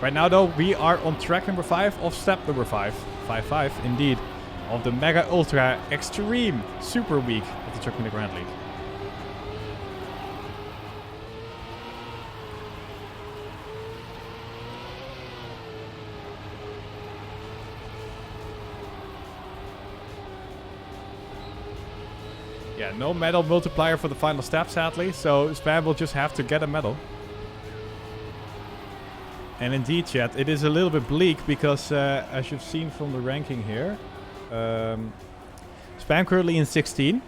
Right now though, we are on track number 5 of step number 5. 5-5 indeed. Of the Mega Ultra Extreme Super Week of the Trackmania Grand League. Yeah, no medal multiplier for the final step, sadly. So Spam will just have to get a medal. And indeed, chat, it is a little bit bleak because, as you've seen from the ranking here, Spam currently in 16.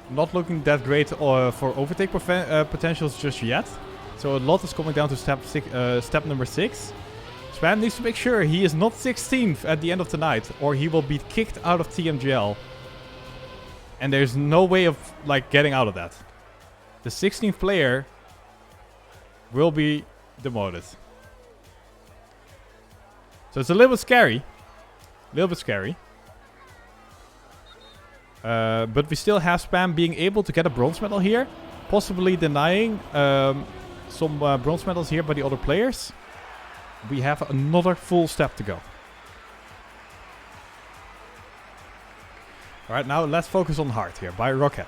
Not looking that great for overtake potentials just yet. So a lot is coming down to step number 6. Spam needs to make sure he is not 16th at the end of the night, or he will be kicked out of tmgl. And there's no way of getting out of that. The 16th player will be demoted. So it's a little bit scary. But we still have Spam being able to get a bronze medal here. Possibly denying some bronze medals here by the other players. We have another full step to go. Alright, now let's focus on Heart here by Rocket.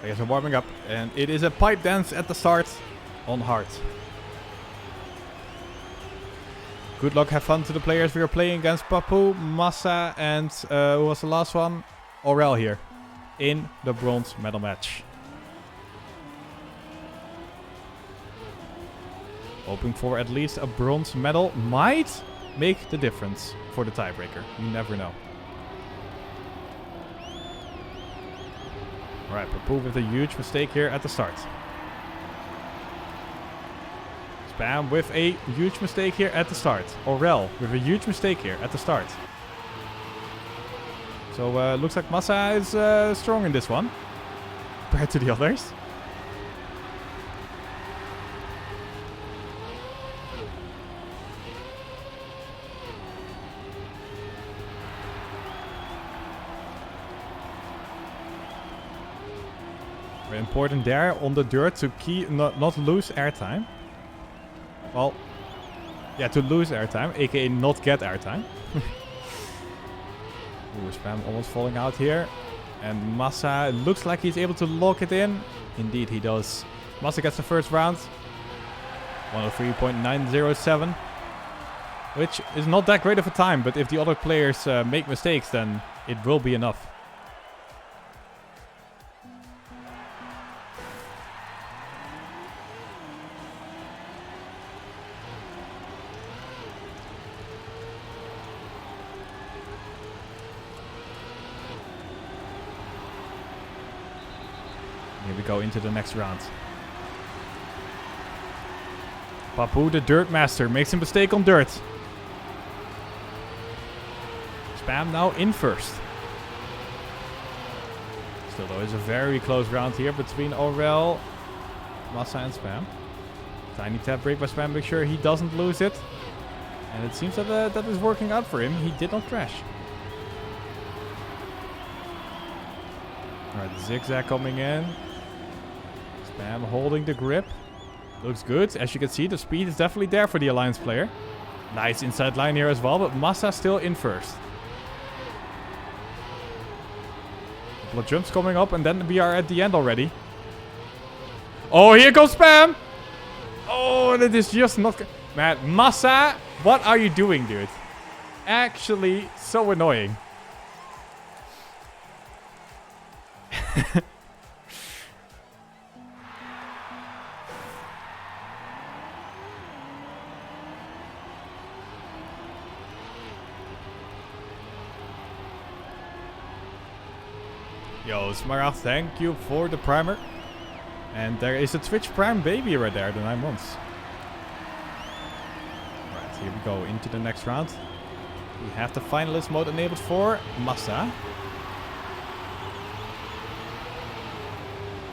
Players are warming up, and it is a pipe dance at the start on Heart. Good luck, have fun to the players we are playing against. Papu, Massa, and who was the last one? Aurel here in the bronze medal match. Hoping for at least a bronze medal might make the difference for the tiebreaker. You never know. Alright, Papu with a huge mistake here at the start. Spam with a huge mistake here at the start. Aurel with a huge mistake here at the start. So looks like Massa is strong in this one compared to the others. Very important there on the dirt to not lose airtime. Well, yeah, to lose airtime, aka not get airtime. Ooh, Spam almost falling out here. And Massa looks like he's able to lock it in. Indeed, he does. Massa gets the first round. 103.907. Which is not that great of a time, but if the other players make mistakes, then it will be enough. Here we go into the next round. Papu, the dirt master, makes a mistake on dirt. Spam now in first. Still though, it's a very close round here between Aurel, Massa and Spam. Tiny tap break by Spam, make sure he doesn't lose it. And it seems that that is working out for him. He did not crash. Alright, zigzag coming in. Spam holding the grip. Looks good. As you can see, the speed is definitely there for the Alliance player. Nice inside line here as well, but Massa still in first. Couple of jumps coming up, and then we are at the end already. Oh, here goes Spam! Oh, and it is just not... Man, Massa, what are you doing, dude? Actually, so annoying. Yo, Smaragd, thank you for the primer. And there is a Twitch Prime baby right there, the 9 months. Alright, here we go into the next round. We have the finalist mode enabled for Massa.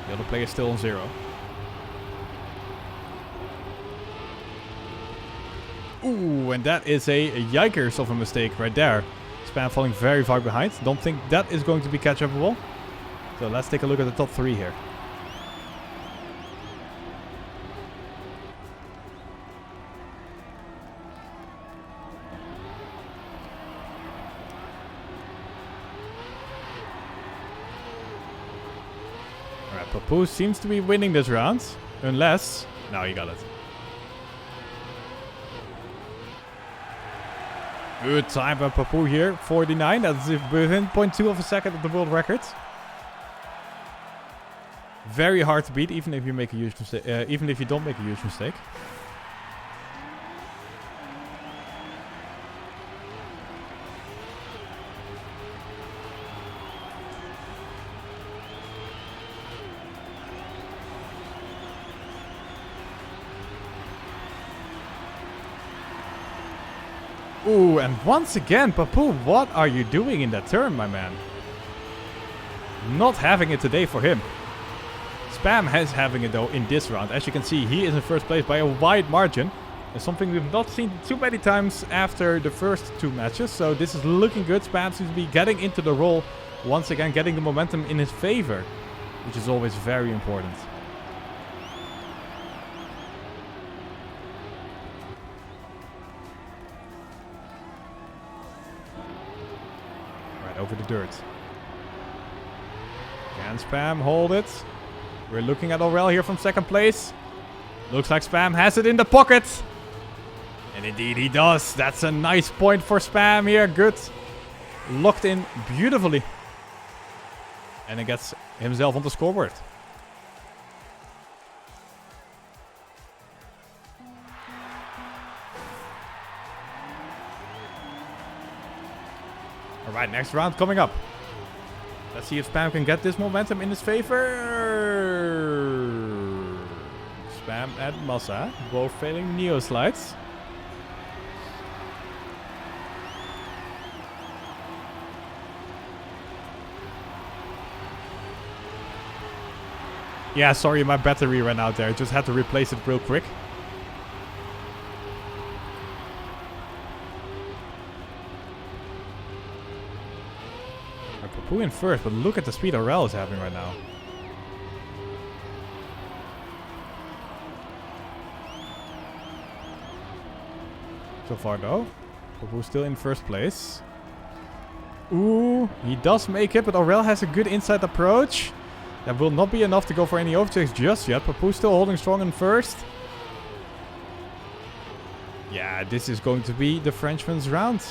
The other player is still on 0. Ooh, and that is a yikers of a mistake right there. Spam falling very far behind. Don't think that is going to be catch-upable. So let's take a look at the top 3 here. Alright, Papu seems to be winning this round. Unless... No, he got it. Good time by Papu here. 49. That's within 0.2 of a second of the world record. Very hard to beat, even if you make a huge mistake. Even if you don't make a huge mistake. Ooh, and once again, Papu, what are you doing in that turn, my man? Not having it today for him. Spam has having it though in this round. As you can see, he is in first place by a wide margin. And something we've not seen too many times after the first 2 matches. So this is looking good. Spam seems to be getting into the role. Once again, getting the momentum in his favor. Which is always very important. Right, over the dirt. Can Spam hold it? We're looking at Aurel here from second place. Looks like Spam has it in the pocket. And indeed he does. That's a nice point for Spam here. Good. Locked in beautifully. And he gets himself on the scoreboard. Alright, next round coming up. Let's see if Spam can get this momentum in his favor. Spam and Massa, both failing Neo slides. Yeah, sorry, my battery ran out there. Just had to replace it real quick. Papu in first, but look at the speed Aurel is having right now. So far though, Papu still in first place. Ooh, he does make it, but Aurel has a good inside approach. That will not be enough to go for any overtakes just yet. Papu still holding strong in first. Yeah, this is going to be the Frenchman's round.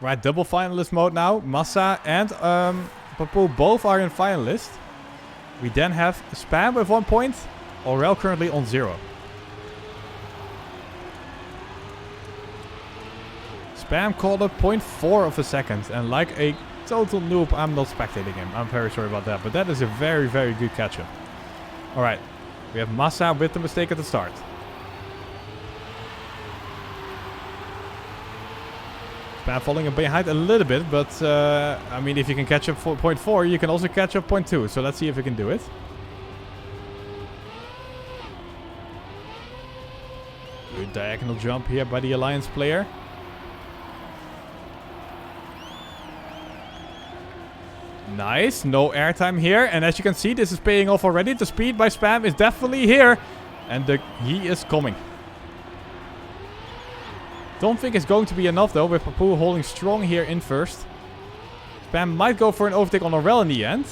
Right, double finalist mode now. Massa and Papu both are in finalist. We then have Spam with 1 point. Aurel currently on 0. Spam called a 0.4 of a second. And like a total noob, I'm not spectating him. I'm very sorry about that. But that is a very, very good catch-up. Alright. We have Massa with the mistake at the start. Spam falling behind a little bit. But, I mean, if you can catch up 0.4, you can also catch up 0.2. So let's see if we can do it. Good diagonal jump here by the Alliance player. Nice, no airtime here. And as you can see, this is paying off already. The speed by Spam is definitely here. And he is coming. Don't think it's going to be enough though, with Papu holding strong here in first. Spam might go for an overtake on Aurel in the end.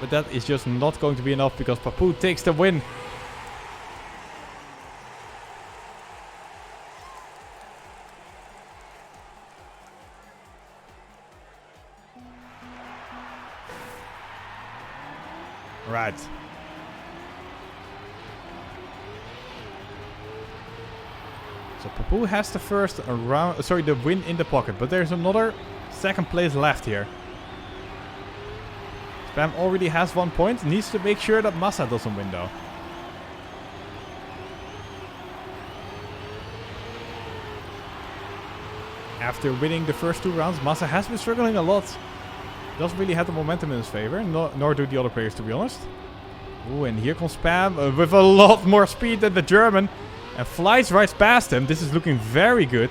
But that is just not going to be enough because Papu takes the win. Right. So Papu has the first round, the win in the pocket, but there's another second place left here. Spam already has 1 point, needs to make sure that Massa doesn't win though. After winning the first 2 rounds, Massa has been struggling a lot. Doesn't really have the momentum in his favor, nor do the other players, to be honest. Ooh, and here comes Spam with a lot more speed than the German. And flies right past him. This is looking very good.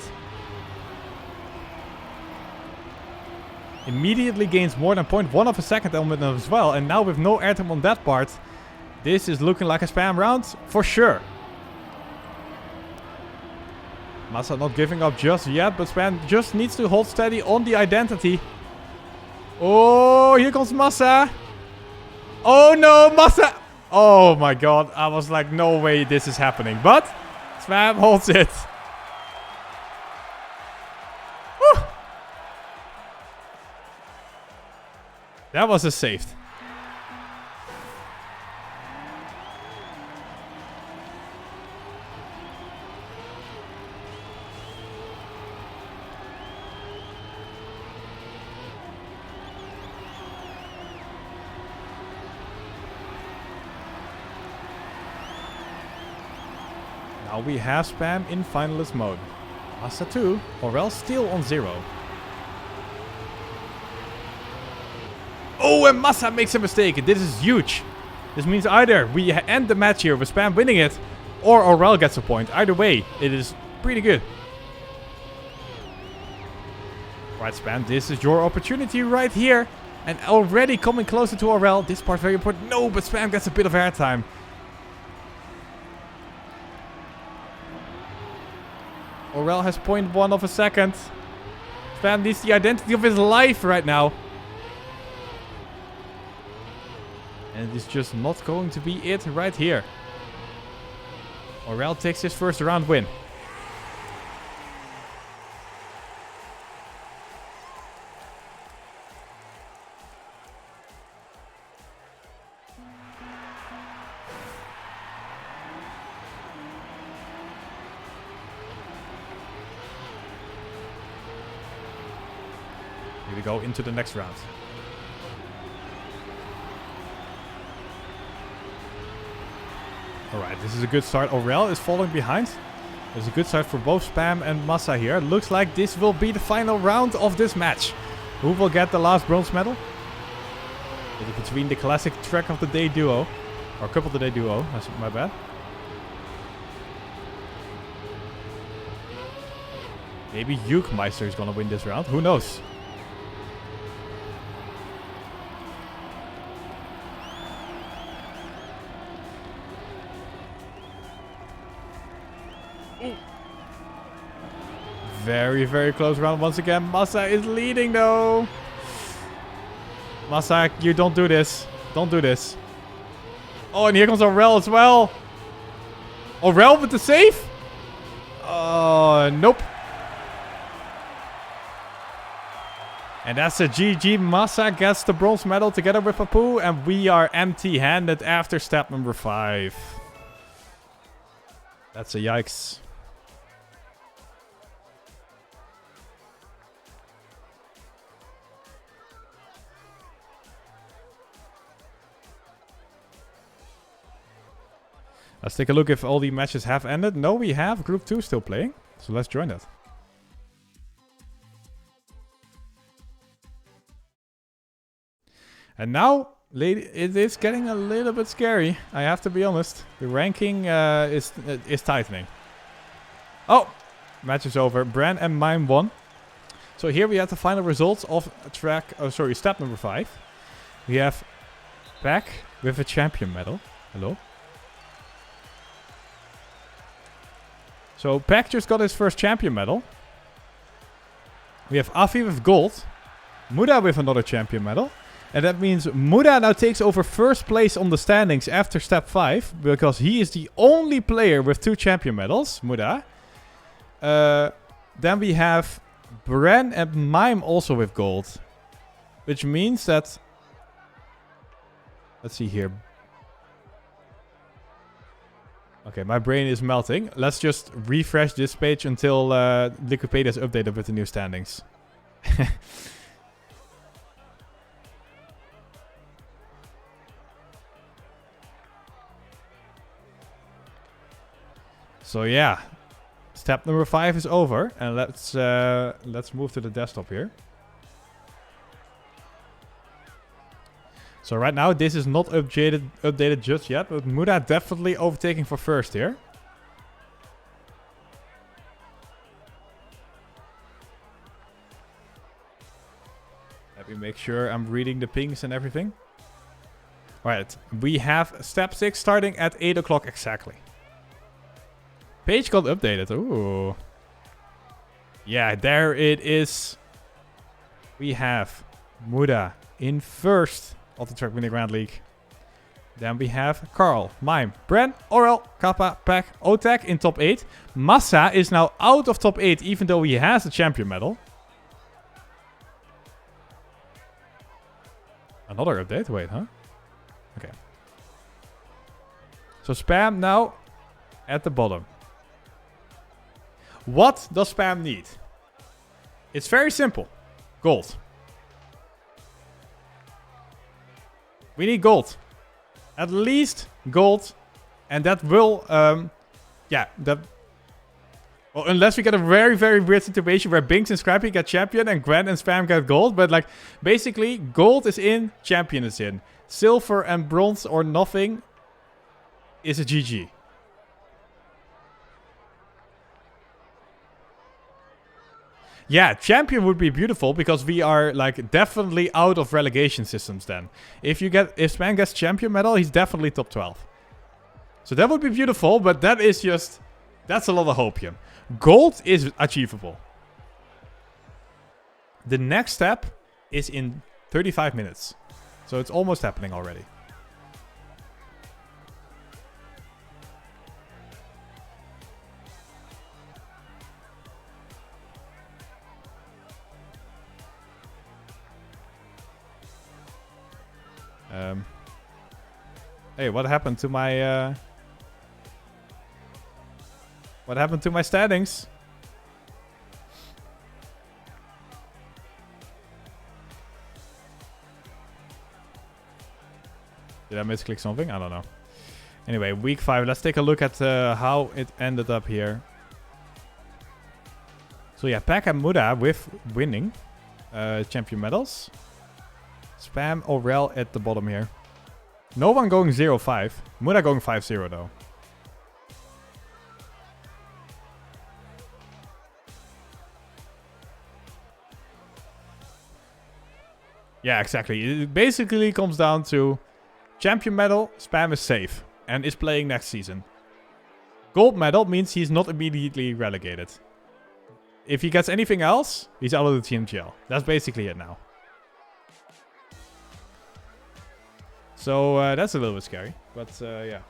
Immediately gains more than 0.1 of a second on him as well. And now with no airtime on that part, this is looking like a Spam round for sure. Massa not giving up just yet, but Spam just needs to hold steady on the identity. Oh, here comes Massa. Oh no, Massa. Oh my god. I was like, no way this is happening. But Spam holds it. Woo. That was a saved. Now we have Spam in finalist mode. Massa 2, Aurel still on 0. Oh, and Massa makes a mistake. This is huge. This means either we end the match here with Spam winning it, or Aurel gets a point. Either way, it is pretty good. Right, Spam, this is your opportunity right here. And already coming closer to Aurel. This part very important. No, but Spam gets a bit of airtime. Aurel has 0.1 of a second. Spam needs the identity of his life right now. And it is just not going to be it right here. Aurel takes his first round win. Here we go into the next round. Alright, this is a good start. Aurel is falling behind. It's a good start for both Spam and Massa here. Looks like this will be the final round of this match. Who will get the last bronze medal? Is it between the classic track of the day duo? Or couple of the day duo, that's my bad. Maybe Yukemeister is gonna win this round. Who knows? Very, very close round once again. Massa is leading though. Massa, you don't do this. Don't do this. Oh, and here comes Aurel as well. Aurel with the save? Nope. And that's a GG. Massa gets the bronze medal together with Papu. And we are empty-handed after step number 5. That's a yikes. Let's take a look if all the matches have ended. No, we have Group 2 still playing. So let's join that. And now, it is getting a little bit scary. I have to be honest. The ranking is tightening. Oh, match is over. Bran and Mime won. So here we have the final results of step number 5. We have Pack with a champion medal. Hello. So Pack just got his first champion medal. We have Afi with gold. Muda with another champion medal. And that means Muda now takes over first place on the standings after step 5. Because he is the only player with 2 champion medals. Muda. Then we have Bran and Mime also with gold. Which means that... Let's see here. Okay, my brain is melting. Let's just refresh this page until Wikipedia is updated with the new standings. So yeah, step number 5 is over, and let's move to the desktop here. So right now this is not updated just yet, but Muda definitely overtaking for first here. Let me make sure I'm reading the pings and everything. Alright, we have step 6 starting at 8 o'clock exactly. Page got updated. Ooh. Yeah, there it is. We have Muda in first of the Trackmania Grand League. Then we have Carl, Mime, Bran, Orel, Kappa, Pack, Otak in top 8. Massa is now out of top 8 even though he has a champion medal. Another update? Wait, huh? Okay. So Spam now at the bottom. What does Spam need? It's very simple. Gold. We need gold. At least gold. And that will... yeah, that... Well, unless we get a very, very weird situation where Binks and Scrappy get champion and Gwen and Spam get gold. But like, basically, gold is in, champion is in. Silver and bronze or nothing is a GG. Yeah, champion would be beautiful because we are like definitely out of relegation systems then. If Spam gets champion medal, he's definitely top 12. So that would be beautiful, but that is just... That's a lot of hopium. Gold is achievable. The next step is in 35 minutes. So it's almost happening already. Hey, what happened to my what happened to my standings? Did I misclick something? I don't know. Anyway, week 5. Let's take a look at how it ended up here. So yeah, Pack and Muda with winning champion medals. Spam Orel at the bottom here. No one going 0-5. Muda going 5-0 though. Yeah, exactly. It basically comes down to champion medal, Spam is safe and is playing next season. Gold medal means he's not immediately relegated. If he gets anything else, he's out of the tmgl. That's basically it now. So that's a little bit scary, but yeah.